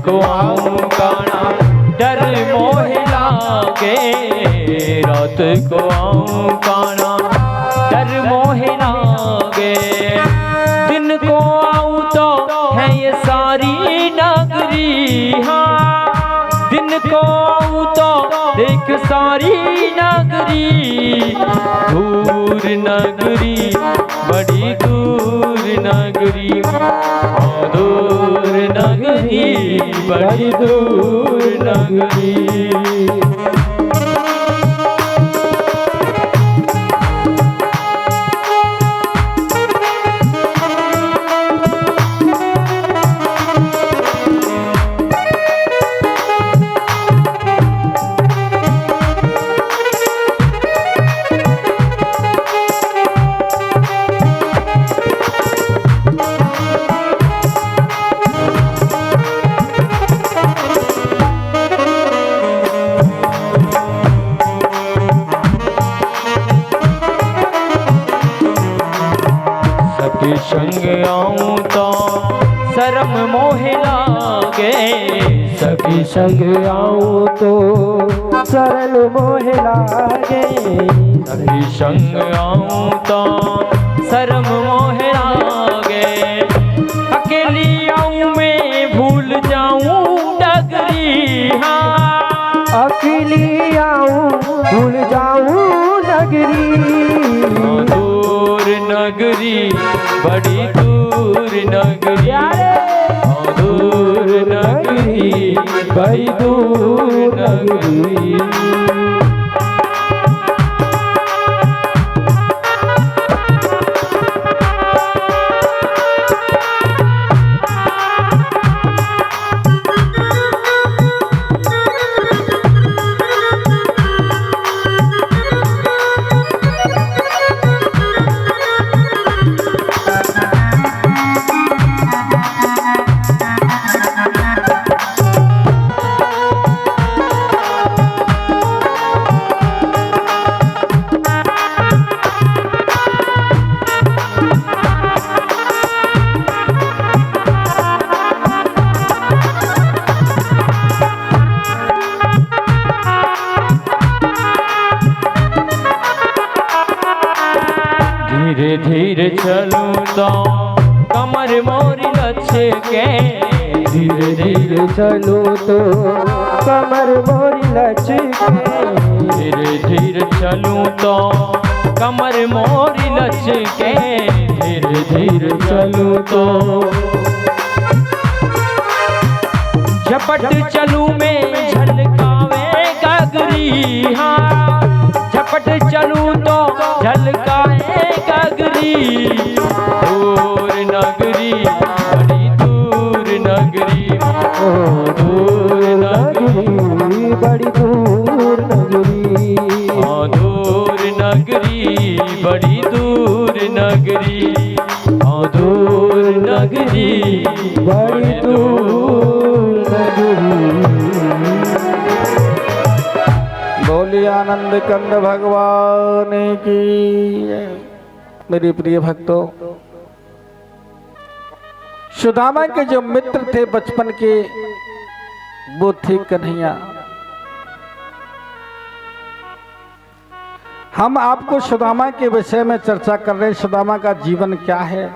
S2: को आऊं काना डर मोह लागे, रात को आऊं काना डर मोह लागे, दिन को आऊं तो है ये सारी नगरी, हाँ दिन को आऊं तो देख सारी नगरी। दूर नगरी, बड़ी दूर नगरी, दूर नगरी, बड़ी दूर नगरी।
S3: सखी संग आऊं तो सरल मोह लागे,
S2: सखी संग आऊं तो शर्म मोह लागे। अकेली आऊं मैं भूल जाऊं डगरी, हाँ
S3: अकेली आऊं भूल जाऊं नगरी।
S2: दूर नगरी बड़ी दूर नगरी, दूर नगरी
S3: बड़ी दूर नगरी।
S2: धीरे धीरे चलूं तो कमर मोरी लचके,
S3: धीरे धीरे चलूं तो कमर मोरी लचके।
S2: धीरे धीरे चलूं तो कमर मोरी लचके, धीरे धीरे चलूं तो झपट चलूं मैं झलकावे गगरी, हाँ झपट चलूं तो झलकाए गगरी। दूर नगरी बड़ी दूर नगरी,
S3: ओ दूर नगरी बड़ी दूर नगरी।
S2: दूर नगरी बड़ी दूर नगरी, दूर नगरी
S3: बड़ी दूर नगरी।
S1: बोलिए आनंद कंद भगवान की जय। मेरे प्रिय भक्तों, सुदामा के जो मित्र थे बचपन के, वो थे कन्हैया। हम आपको सुदामा के विषय में चर्चा कर रहे हैं। सुदामा का जीवन क्या है,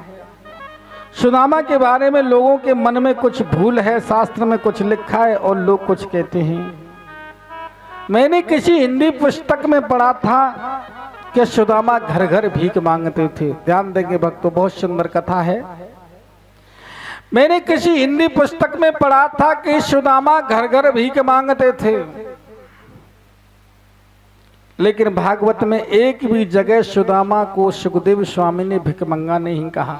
S1: सुदामा के बारे में लोगों के मन में कुछ भूल है, शास्त्र में कुछ लिखा है और लोग कुछ कहते हैं। मैंने किसी हिंदी पुस्तक में पढ़ा था कि सुदामा घर घर भीख मांगते थे। ध्यान देंगे भक्तों, बहुत सुंदर कथा है। मैंने किसी हिंदी पुस्तक में पढ़ा था कि सुदामा घर घर भीख मांगते थे, लेकिन भागवत में एक भी जगह सुदामा को सुखदेव स्वामी ने भिखमंगा नहीं कहा।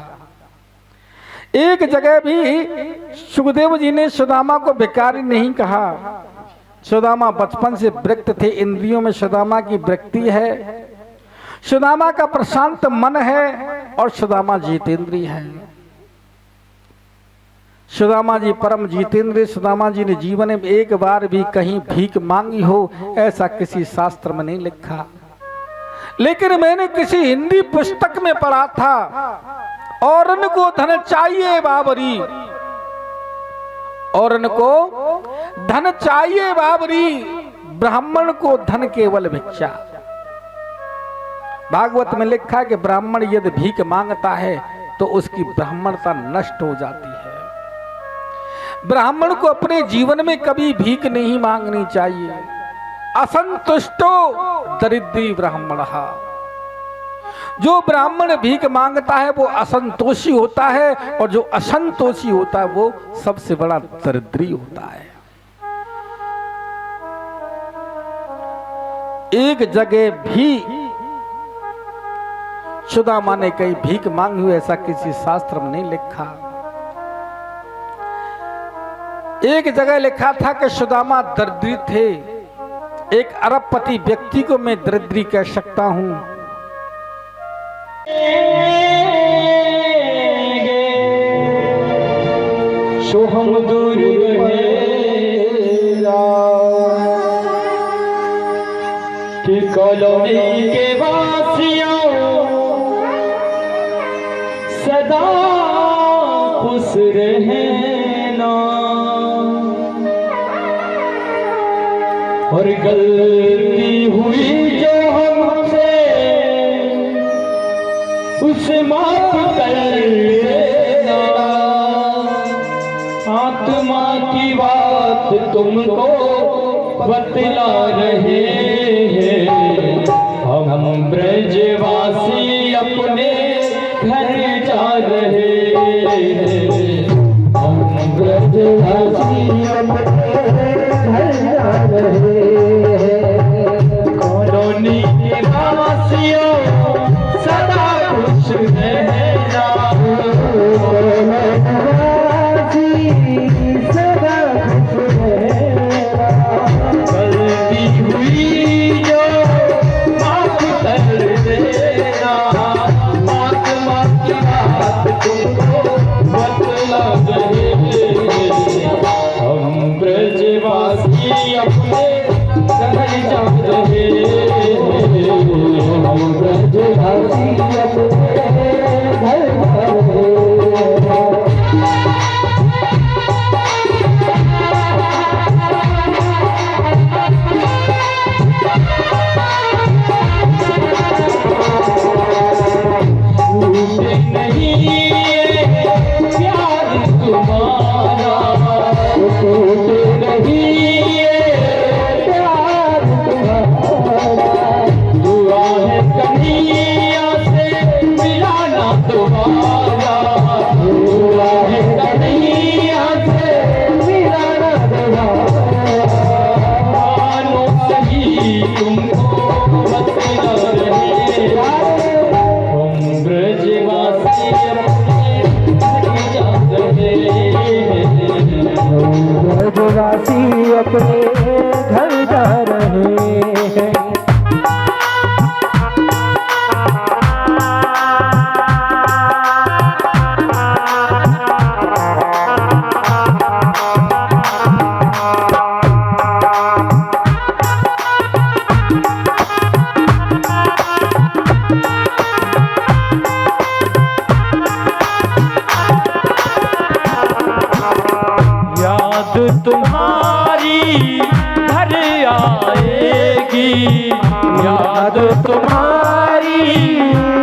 S1: एक जगह भी सुखदेव जी ने सुदामा को भिखारी नहीं कहा। सुदामा बचपन से विरक्त थे, इंद्रियों में सुदामा की विरक्ति है, सुदामा का प्रशांत मन है और सुदामा जितेंद्रिय है। सुदामा जी परम जितेंद्रिय। सुदामा जी ने जीवन में एक बार भी कहीं भीख मांगी हो ऐसा किसी शास्त्र में नहीं लिखा, लेकिन मैंने किसी हिंदी पुस्तक में पढ़ा था, और उनको धन चाहिए बाबरी, और उनको धन चाहिए बाबरी, ब्राह्मण को धन केवल भिक्षा। भागवत में लिखा है कि ब्राह्मण यदि भीख मांगता है तो उसकी ब्राह्मणता नष्ट हो जाती है। ब्राह्मण को अपने जीवन में कभी भीख नहीं मांगनी चाहिए। असंतुष्टो दरिद्री ब्राह्मण। जो ब्राह्मण भीख मांगता है वो असंतोषी होता है, और जो असंतोषी होता है वो सबसे बड़ा दरिद्री होता है। एक जगह भी सुदामा ने कहीं भीख मांगी हुई ऐसा किसी शास्त्र में नहीं लिखा। एक जगह लिखा था कि सुदामा दरिद्री थे। एक अरबपति व्यक्ति को मैं दरिद्री कह सकता हूं।
S2: सो हम दूर कि कॉलोनी के वासियों सदा खुश रहना। और गलती हुई जो हमसे उसे माफ कर देना। आत्मा की बात तुमको बतला रहे हैं, हम ब्रजवासी अपने घर जा रहे हैं। हम ब्रजवासी अपने घर जा रहे हैं। कॉलोनी के वासियों सदा खुश रहना। सदा खुश रहना। गलती हुई जो माफ कर देना। आत्मा की बात तुमको बतला रहे हैं। हम ब्रजवासी अपने घर जा रहे हैं। हम ब्रजवासी अपने घर जा रहे हैं। ब्रजवासी अपने घर जा रहे हैं। याद तुम्हारी घर आएगी। याद तुम्हारी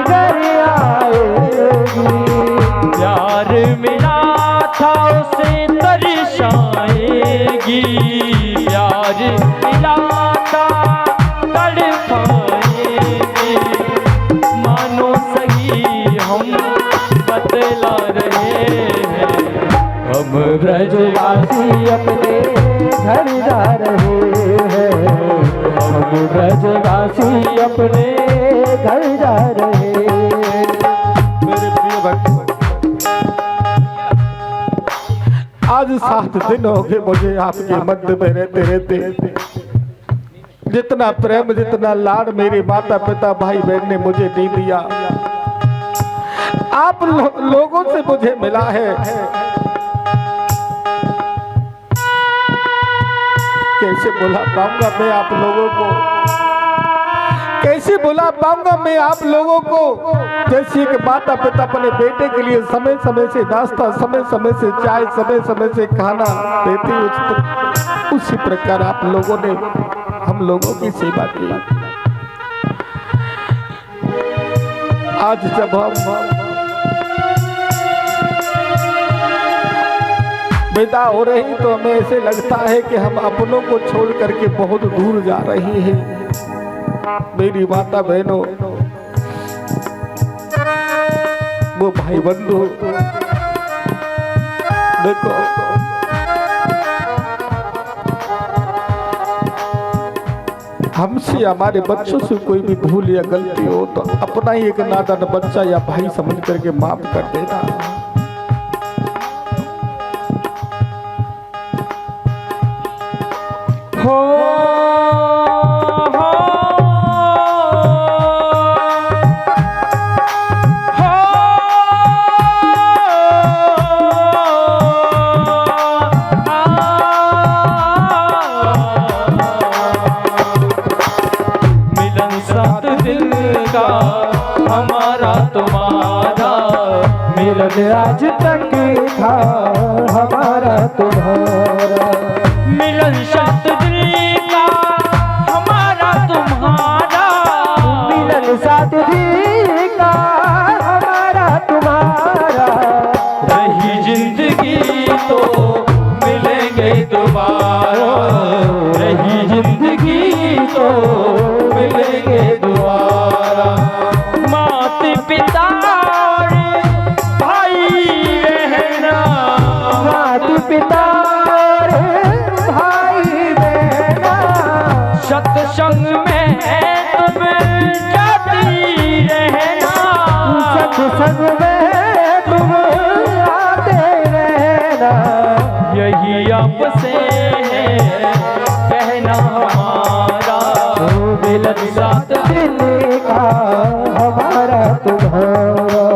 S2: घर आएगी। प्यार मिला था उसे तरसाएगी। प्यार मिला था तड़पाएगी। मानो सही हम बतला रहे हैं। हम ब्रजवासी अपने घर जा रहे हैं। हम ब्रजवासी अपने घर जा रहे हैं।
S1: मेरे प्रिय भक्त, आज 7 दिन हो गए मुझे आपके मध्य में रहते रहते। जितना प्रेम जितना लाड मेरे माता पिता भाई बहन ने मुझे नहीं दिया, आप लोगों से मुझे मिला है। कैसे बुला पाऊंगा मैं आप लोगों को? कैसे बुला पाऊंगा मैं आप लोगों को? जैसे एक माता पिता अपने बेटे के लिए समय समय से नाश्ता, समय समय से चाय, समय समय से खाना देते, उसी प्रकार आप लोगों ने हम लोगों की सेवा की। आज जब हम विदा हो रही तो हमें ऐसे लगता है कि हम अपनों को छोड़ करके बहुत दूर जा रहे हैं। मेरी माता बहनों, वो भाई बंधु, देखो हमसे हमारे बच्चों से कोई भी भूल या गलती हो तो अपना ही एक नादान बच्चा या भाई समझ करके माफ कर देना।
S2: हो मिलन 7 दिन का हमारा तुम्हारा,
S3: मिलन आज तक था हमारा तुम्हारा।
S2: मिलन 7 दिन का सहारा, रही जिंदगी तो मिलेंगे दोबारा। मात पिता और भाई बहना,
S3: मात पिता भाई बहना,
S2: सत्संग में तुम जाती रहना,
S3: सत्संग में तुम आते रहना।
S2: यही आपसे है कहना हमारा,
S3: मिलन साथ दिल का हमारा तुम्हारा।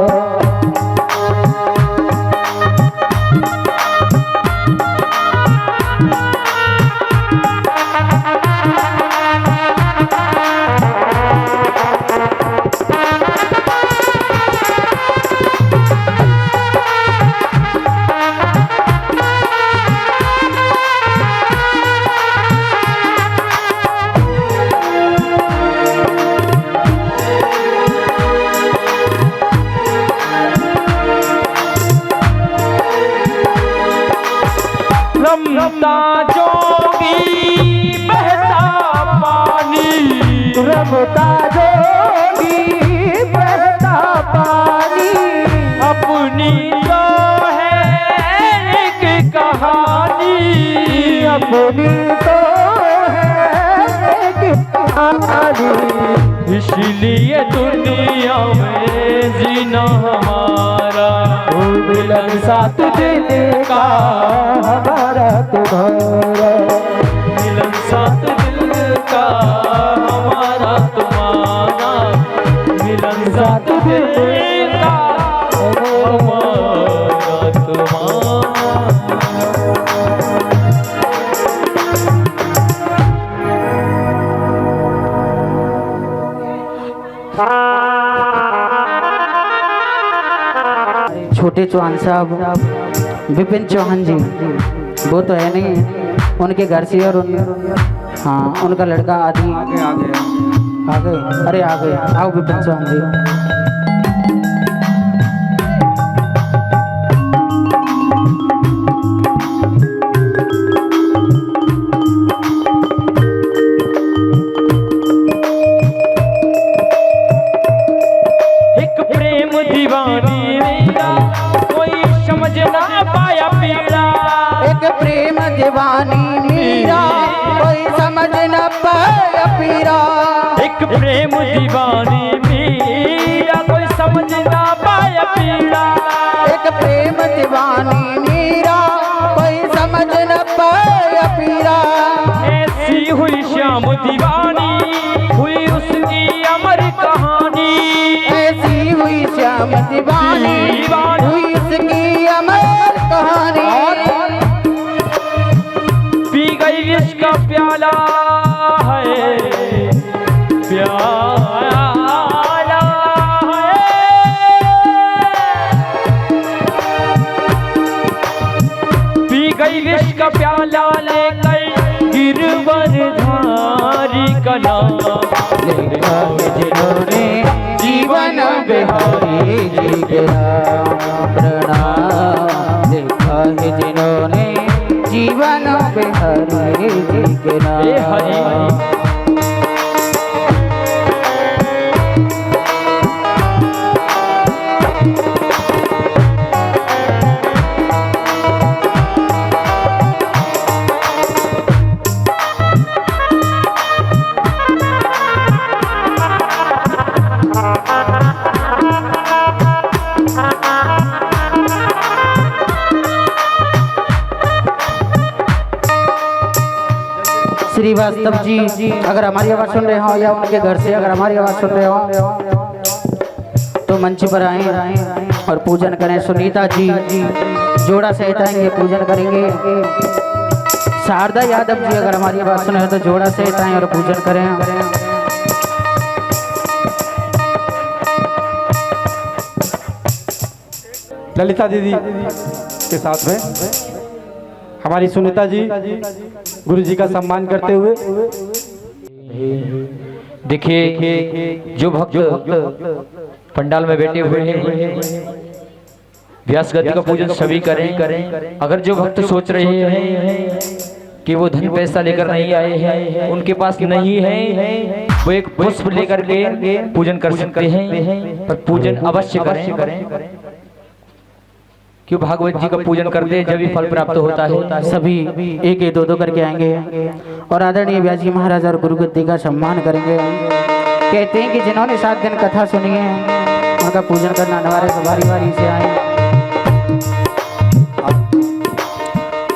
S2: रमता जोगी बहता पानी,
S3: रमता जोगी बहता पानी,
S2: अपनी तो है एक कहानी,
S3: अपनी तो है एक कहानी।
S2: इसलिए दुनिया में जीना हमारा,
S3: मिलन साथ दिल का हमारा तुम्हारा।
S2: मिलन साथ दिल का हमारा तुम्हारा, मिलन साथ दिल का हमारा तुम्हारा।
S4: छोटे चौहान साहब विपिन चौहान जी, वो तो है नहीं, उनके घर से और हाँ उनका लड़का आदि आ गए। अरे आ गए, आओ विपिन चौहान जी।
S2: एक प्रेम दीवानी मेरा कोई समझ ना पाया पीड़ा,
S4: एक प्रेम दीवानी मीरा कोई समझ न पाया पीरा,
S2: एक प्रेम दीवानी मेरा कोई समझ ना पाया पीड़ा,
S4: एक प्रेम दीवानी मीरा कोई समझ न पाया पीरा।
S2: ऐसी हुई श्याम दीवानी, हुई उसकी अमर कहानी,
S4: ऐसी हुई श्याम दीवानी हुई उसकी अमर कहानी।
S2: पी गई इसका प्याला है, प्याला है, पी गई इसका प्याला लेकर गिरवर धारी का नाम,
S4: लिखा है जिन्होंने जीवन बिहारी जी के नाम प्रणाम, लिखा है जिन्होंने जीवन बिहारी जी के
S2: हे हरि
S4: नाम। श्रीवास्तव जी अगर हमारी आवाज़ सुन रहे हो या उनके घर से अगर हमारी आवाज़ सुन रहे हो तो मंच पर आए और पूजन करें। सुनीता जी जोड़ा सहित आएंगे, पूजन करेंगे। शारदा यादव जी अगर हमारी आवाज़ सुन रहे हो तो जोड़ा सहित आए और पूजन करें।
S3: ललिता दीदी के साथ में हमारी सुनीता जी गुरु जी का सम्मान करते हुए।
S2: देखिए जो भक्त पंडाल में बैठे हुए हैं, व्यास गति का पूजन सभी करें। अगर जो भक्त सोच रहे हैं कि वो धन पैसा लेकर नहीं आए हैं, उनके पास नहीं है, वो एक पुष्प लेकर के पूजन कर सकते हैं, पर पूजन अवश्य करें। क्यों भागवत जी का पूजन करते हैं जब भी फल प्राप्त होता है।
S4: सभी एक एक दो करके आएंगे और आदरणीय व्यास जी महाराज और गुरु गद्दी का सम्मान करेंगे। कहते हैं कि जिन्होंने 7 दिन कथा सुनी है उनका पूजन करना अनिवार्य है, बारी बारी से आए।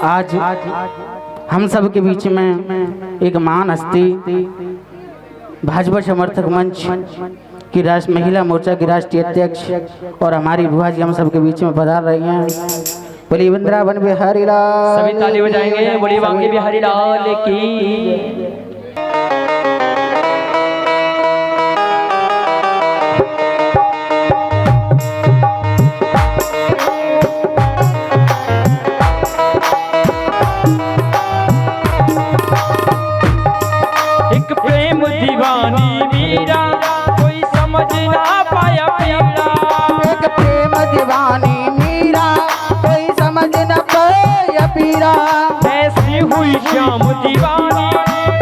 S4: आज हम सब के बीच में एक महान हस्ती भाजपा समर्थक मंच की महिला मोर्चा की राष्ट्रीय अध्यक्ष और हमारी बुआ जी हम सब के बीच में पधार रही हैं। बोली वृंदावन बिहारी लाल,
S2: सभी ताली बजाएंगे। बोली बांके बिहारी लाल की। एक प्रेम दीवानी मीरा कोई समझ ना पाया पीड़ा,
S4: एक प्रेम दीवानी मीरा कोई समझ न पाया पीड़ा।
S2: ऐसी हुई श्याम दीवानी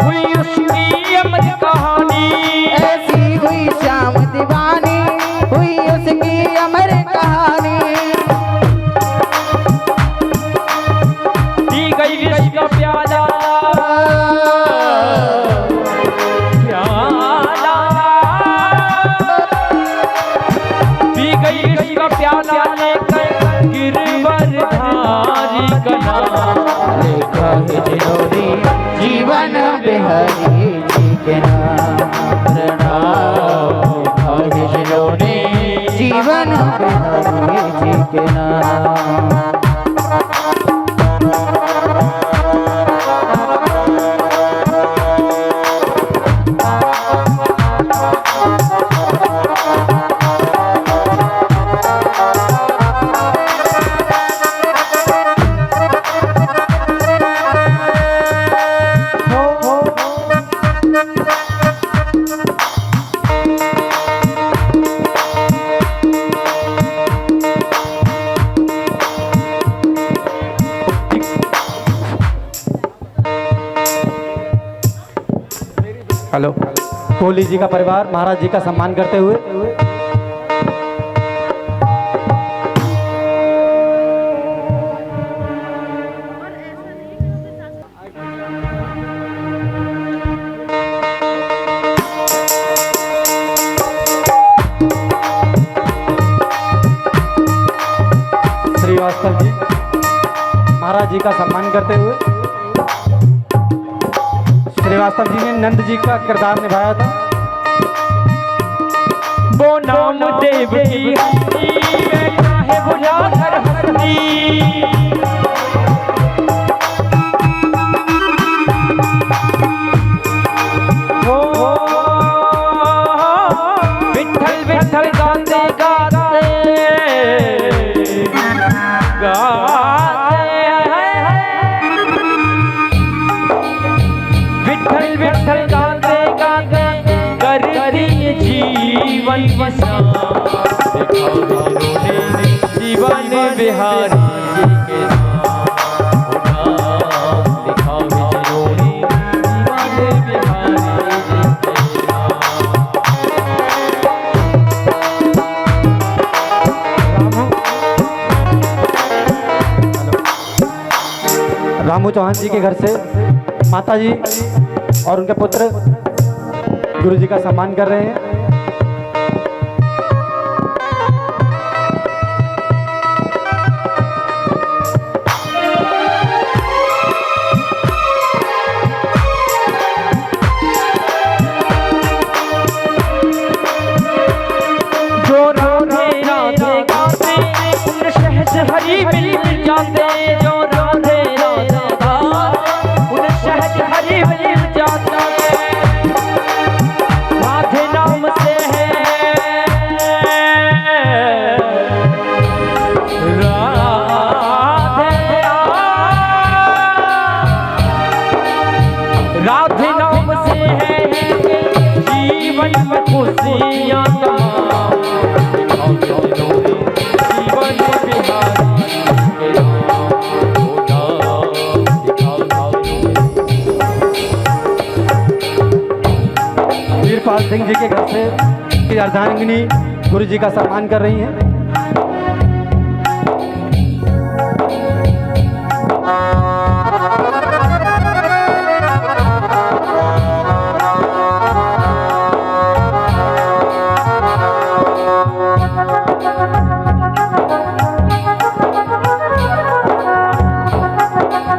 S2: हुई उसकी अमर कहानी,
S4: ऐसी हुई श्याम दीवानी हुई उसकी अमर कहानी।
S2: दी गई विष का प्याला प्याला लेकर गिरवरधारी का नाम
S4: लिखा है जिन्होंने जीवन बिहारी जी के नाम। लिखा है जिन्होंने जीवन बिहारी जी के नाम।
S3: हेलो। कोहली जी का परिवार महाराज जी का सम्मान करते हुए श्रीवास्तव जी महाराज जी का सम्मान करते हुए श्रीवास्तव जी ने नंद जी का किरदार निभाया था।
S2: वो नाम देव की हस्ती में काहे बुझा कर हस्ती, हो विठल विठल गाते गाते विठल विठल गाते गाते कर दिए जीवन बसान, जीवन बिहारी जी के नाम, दिखाओ जिन्होंने जीवन बिहारी जी के
S3: रामू चौहान जी के घर से माता जी और उनके पुत्र गुरु जी का सम्मान कर रहे हैं।
S2: जो राधे राधे गाते उन सहज हरि मिल जाते, जो राधे राधे गाते उन सहज हरि मिल जाते। राधे नाम से है राधे नाम से है जीवन में खुशियाँ तमाम, जीवन बिहारी के नाम, दिखाओ
S3: सतपाल सिंह जी के घर से की अर्धांगिनी गुरु जी का सम्मान कर रही हैं।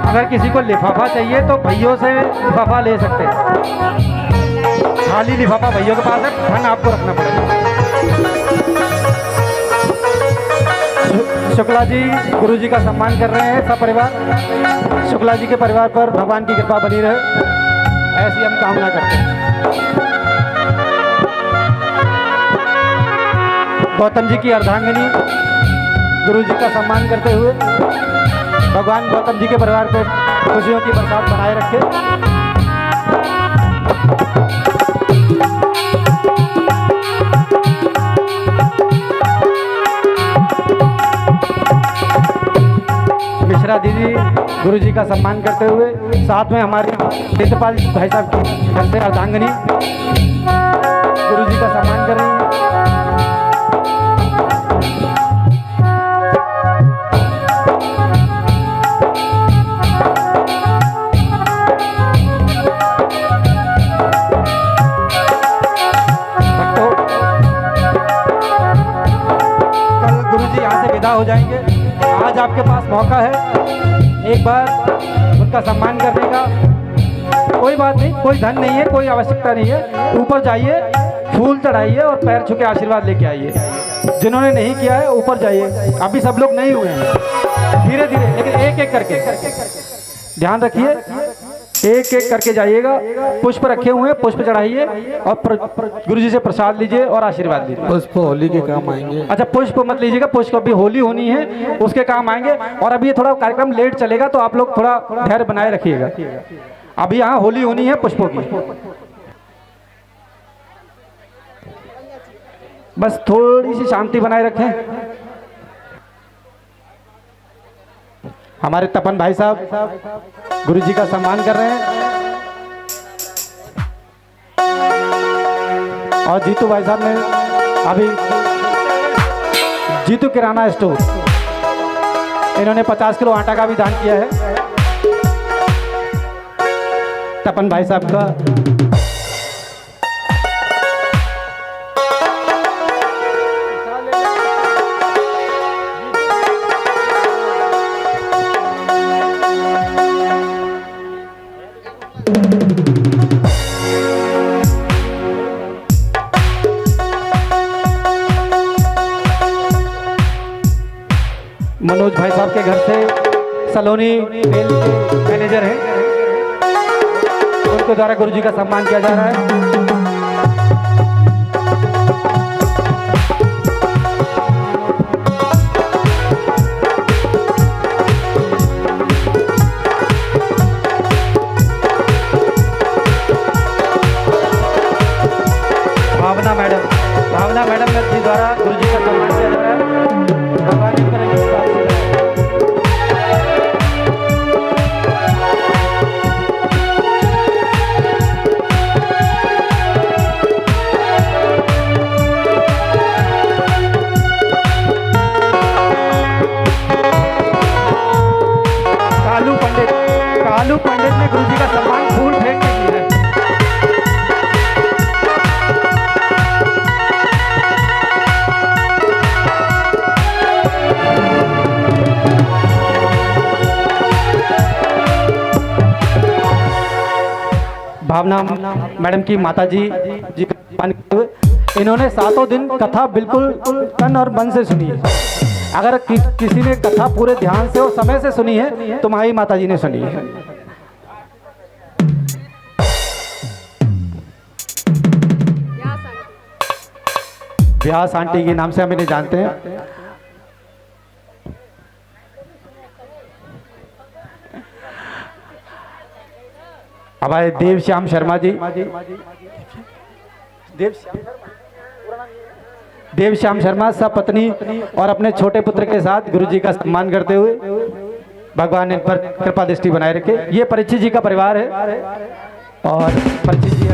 S3: अगर किसी को लिफाफा चाहिए तो भैयों से लिफाफा ले सकते हैं। खाली लिफाफा भैयों के पास है, धन आपको रखना पड़ेगा। शुक्ला जी गुरु जी का सम्मान कर रहे हैं सब परिवार। शुक्ला जी के परिवार पर भगवान की कृपा बनी रहे, ऐसी हम कामना करते हैं। गौतम जी की अर्धांगिनी गुरु जी का सम्मान करते हुए भगवान गौतम जी के परिवार पर खुशियों की बरसात बनाए रखे। मिश्रा दीदी गुरु जी का सम्मान करते हुए साथ में हमारे नेत्रपाल भाई साहब की घर से अर्धांगिनी गुरु जी का सम्मान कर रही हैं। हो जाएंगे। आज आपके पास मौका है एक बार उनका सम्मान करने का। कोई बात नहीं, कोई धन नहीं है, कोई आवश्यकता नहीं है। ऊपर जाइए, फूल चढ़ाइए और पैर छू के आशीर्वाद लेके आइए। जिन्होंने नहीं किया है ऊपर जाइए। अभी सब लोग नहीं हुए हैं, धीरे धीरे लेकिन एक एक करके ध्यान रखिए, एक एक करके जाइएगा। पुष्प रखे हुए हैं, पुष्प चढ़ाइए और गुरु जी से प्रसाद लीजिए और आशीर्वाद लीजिए।
S1: पुष्प होली के काम आएंगे।
S3: अच्छा, पुष्प मत लीजिएगा, पुष्प अभी होली होनी है, उसके काम आएंगे। और अभी ये थोड़ा कार्यक्रम लेट चलेगा तो आप लोग थोड़ा धैर्य बनाए रखिएगा। अभी यहाँ होली होनी है पुष्पों की, बस थोड़ी सी शांति बनाए रखें। हमारे तपन भाई साहब गुरु जी का सम्मान कर रहे हैं और जीतू भाई साहब ने अभी जीतू किराना स्टोर, इन्होंने 50 किलो आटा का भी दान किया है। तपन भाई साहब का मनोज भाई साहब के घर से सलोनी मेल के मैनेजर हैं, उनके द्वारा गुरुजी का सम्मान किया जा रहा है। भावना मैडम जी द्वारा गुरुजी का सम्मान किया जा रहा है। भगवान की तरह कालू पंडित ने गुरुजी का सम्मान फूल फेंक के किया है। भावना मैडम की माताजी जी का सम्मान किए हुए इन्होंने 7 दिन कथा बिल्कुल तन और मन से सुनी है। अगर किसी ने कथा पूरे ध्यान से और समय से सुनी है तो माई माताजी ने सुनी है। व्यास आंटी के नाम से हम इन्हें जानते हैं। हमारे देव श्याम शर्मा जी, देव श्याम शर्मा सब पत्नी और अपने छोटे पुत्र के साथ गुरुजी का सम्मान करते हुए भगवान इन पर कृपा दृष्टि बनाए रखे। ये परीक्षित जी का परिवार है और परीक्षित जी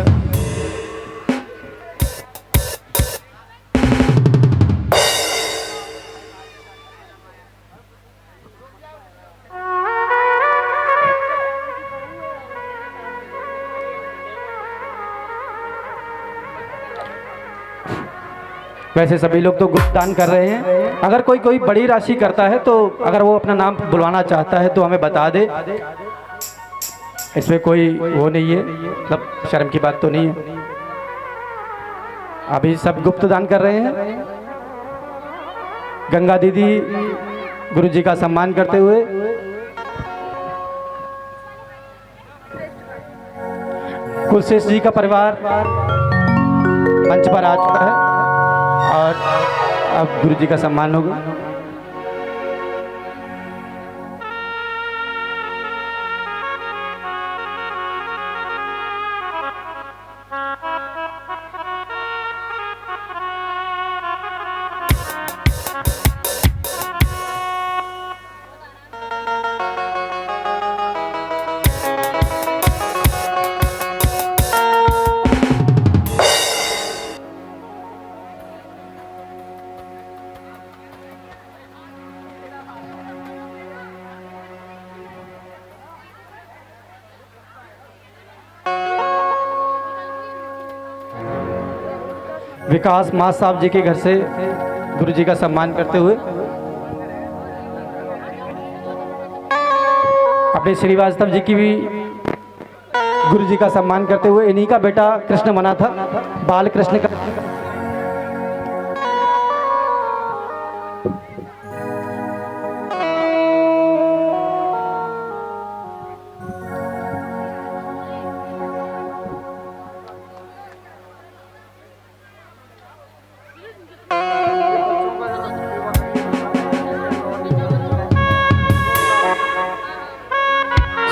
S3: वैसे सभी लोग तो गुप्त दान कर रहे हैं। अगर कोई कोई बड़ी राशि करता है तो अगर वो अपना नाम बुलवाना चाहता है तो हमें बता दे, इसमें कोई वो नहीं है, मतलब शर्म की बात तो नहीं है। अभी सब गुप्त दान कर रहे हैं। गंगा दीदी गुरु जी का सम्मान करते हुए, कुलशेष जी का परिवार मंच पर आ चुका है और अब गुरु जी का सम्मान होगा। विकास मास साहब जी के घर से गुरु जी का सम्मान करते हुए अपने श्रीवास्तव जी की भी गुरु जी का सम्मान करते हुए, इन्हीं का बेटा कृष्ण बना था, बाल कृष्ण का।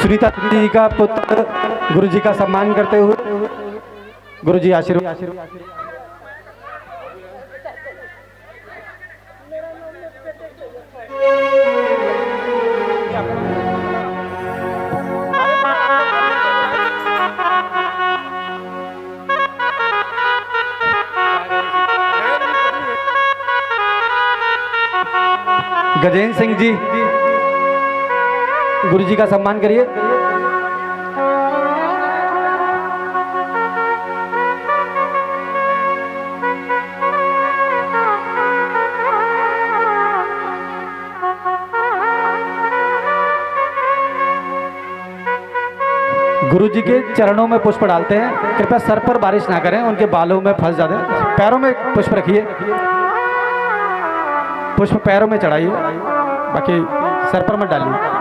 S3: सुनीता जी का पुत्र गुरु जी का सम्मान करते हुए गुरु जी आशीर्वाद। गजेंद्र सिंह जी गुरु जी का सम्मान करिए। गुरु जी के चरणों में पुष्प डालते हैं। कृपया सर पर बारिश ना करें, उनके बालों में फंस जाते हैं। पैरों में पुष्प रखिए, पुष्प पैरों में चढ़ाइए, बाकी सर पर मत डालिए।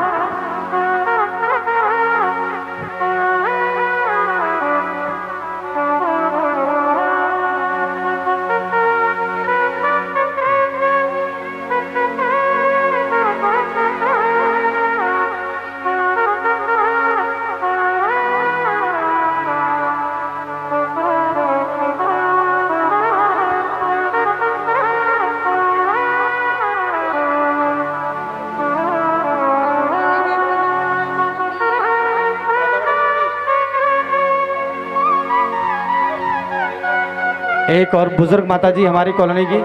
S3: एक और बुजुर्ग माता जी हमारी कॉलोनी की,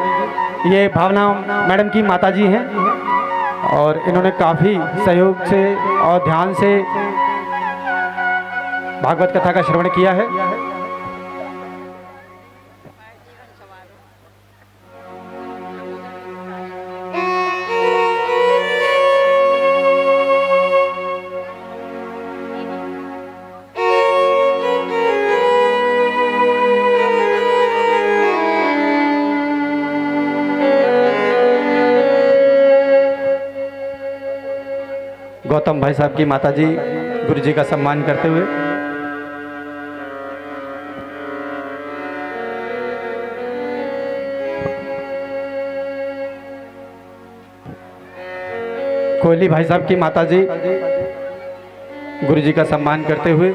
S3: ये भावना मैडम की माता जी हैं और इन्होंने काफ़ी सहयोग से और ध्यान से भागवत कथा का श्रवण किया है। गौतम भाई साहब की माताजी गुरु जी का सम्मान करते हुए, कोहली भाई साहब की माताजी गुरु जी का सम्मान करते हुए,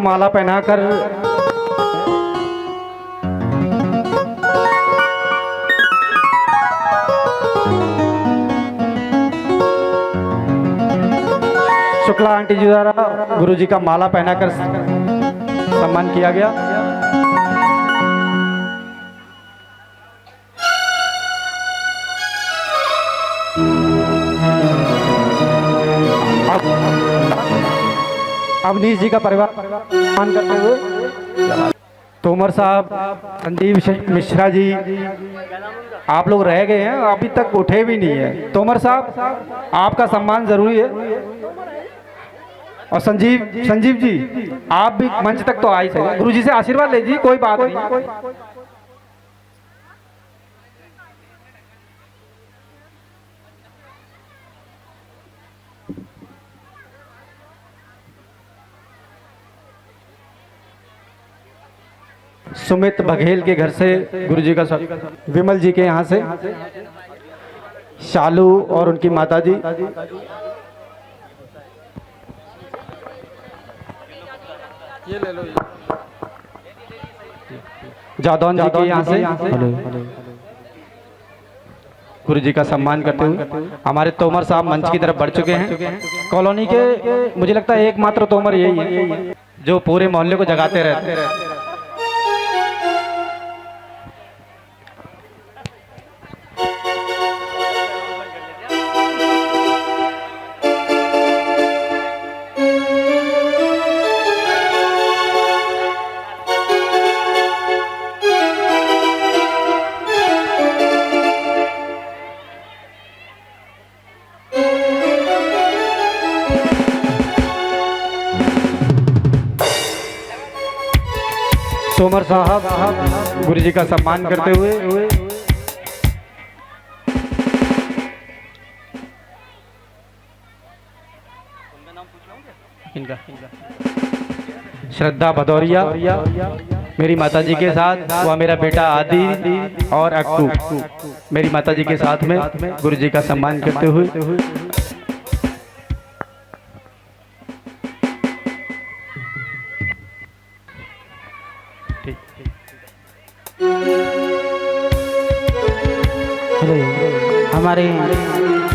S3: माला पहनाकर शुक्ला आंटी जी द्वारा गुरुजी का माला पहनाकर सम्मान किया गया। अवनीश जी का परिवार सम्मान करते हुए तोमर साहब, संजीव मिश्रा जी, आप लोग रह गए हैं, अभी तक उठे भी नहीं है। तोमर साहब, आपका सम्मान जरूरी है। और संजीव जी, आप भी मंच तक तो आ ही सके, गुरुजी से आशीर्वाद ले जी, कोई बात नहीं। सुमित बघेल के घर से गुरुजी का विमल जी के यहाँ से शालू और उनकी माता जी,
S1: ये ले लो,
S3: जादौन जी के यहाँ से गुरुजी का सम्मान करते हुए हमारे तोमर साहब मंच की तरफ बढ़ चुके हैं। कॉलोनी के मुझे लगता है एकमात्र तोमर यही है जो पूरे मोहल्ले को जगाते रहते हैं। तोमर साहब गुरुजी का सम्मान करते हुए इनका श्रद्धा भदौरिया मेरी माताजी के साथ, वह मेरा बेटा आदि और अक्कू मेरी माताजी के साथ में गुरुजी का सम्मान करते हुए
S4: हमारे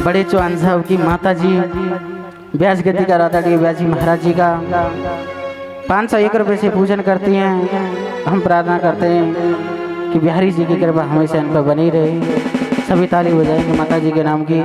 S4: बड़े चौहान साहब की माता जी ब्याज गति का राधा जी ब्याजी महाराज जी का 501 रुपये से पूजन करती हैं। हम प्रार्थना करते हैं कि बिहारी जी की कृपा हमेशा इन पर बनी रहे। सभी ताली बजाएंगे माता जी के नाम की।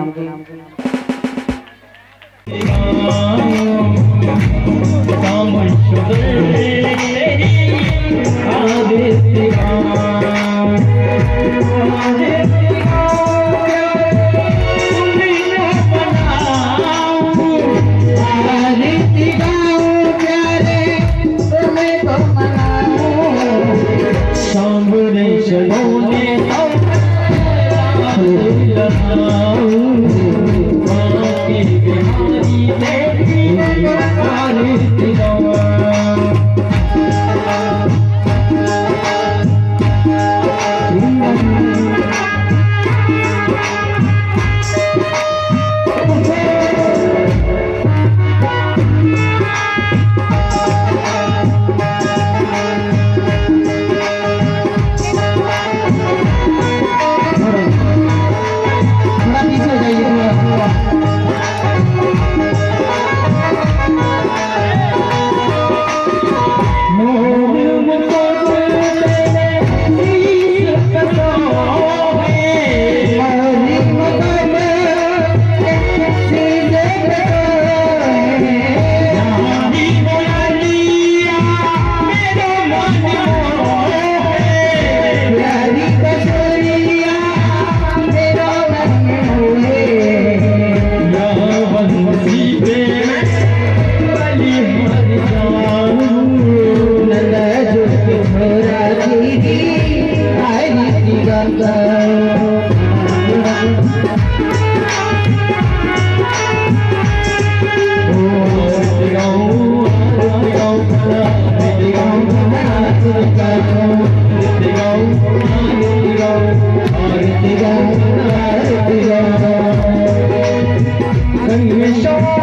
S2: Show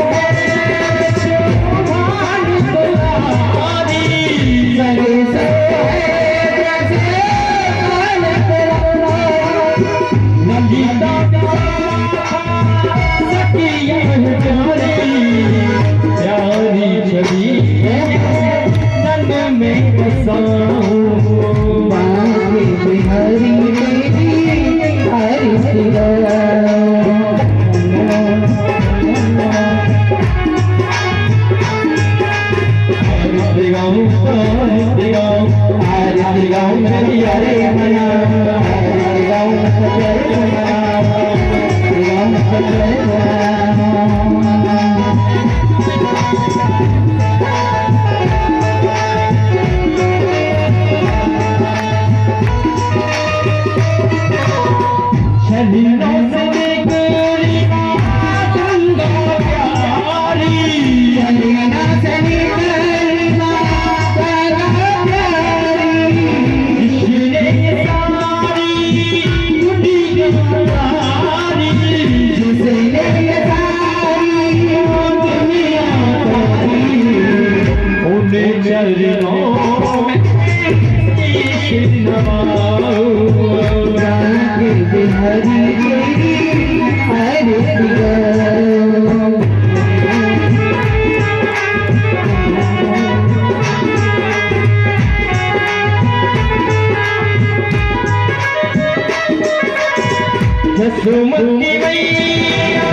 S2: सुमति मैया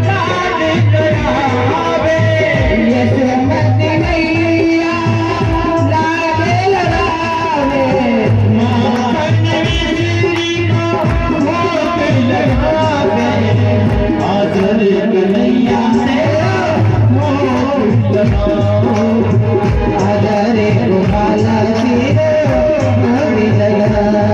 S2: लाड लगावे,
S5: यशोमती मैया लाड लगावे,
S2: मोहन मिश्री को भोग लगावे,
S5: आदर कन्हैया से मोह लगाओ, आदर गोपाला से मोह लगाओ।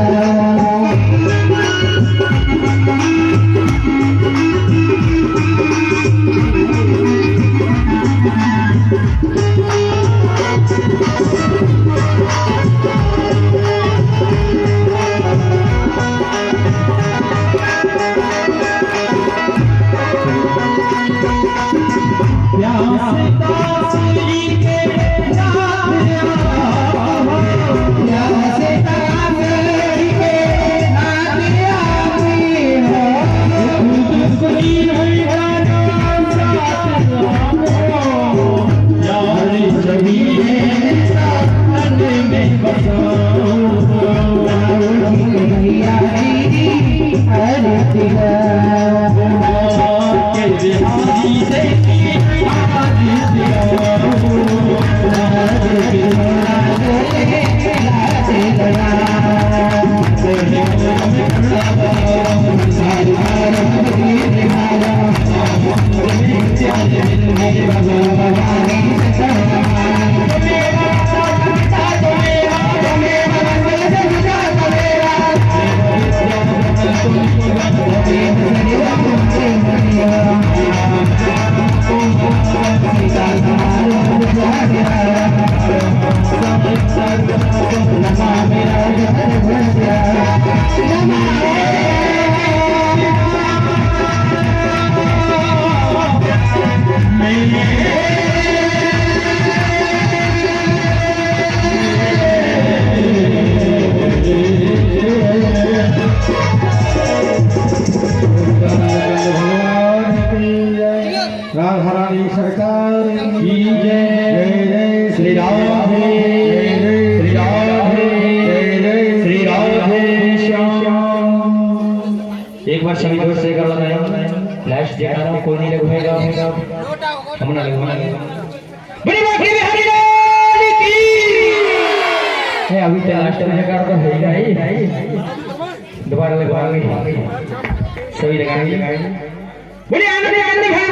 S3: राधारानी सरकार की जय। जय जय श्री राधे, श्री राधे, जय श्री राधे श्याम।
S2: एक बार सभी जोर से करो ना, फ्लैश देखा कोई नहीं लगेगा, हम ना लगेगा। बड़ी बाकी बिहारी लाल की है। अभी तो लास्ट में कर तो होगा ही, दोबारा लगवाएंगे, सभी लगाएंगे। बड़ी आनंद आनंद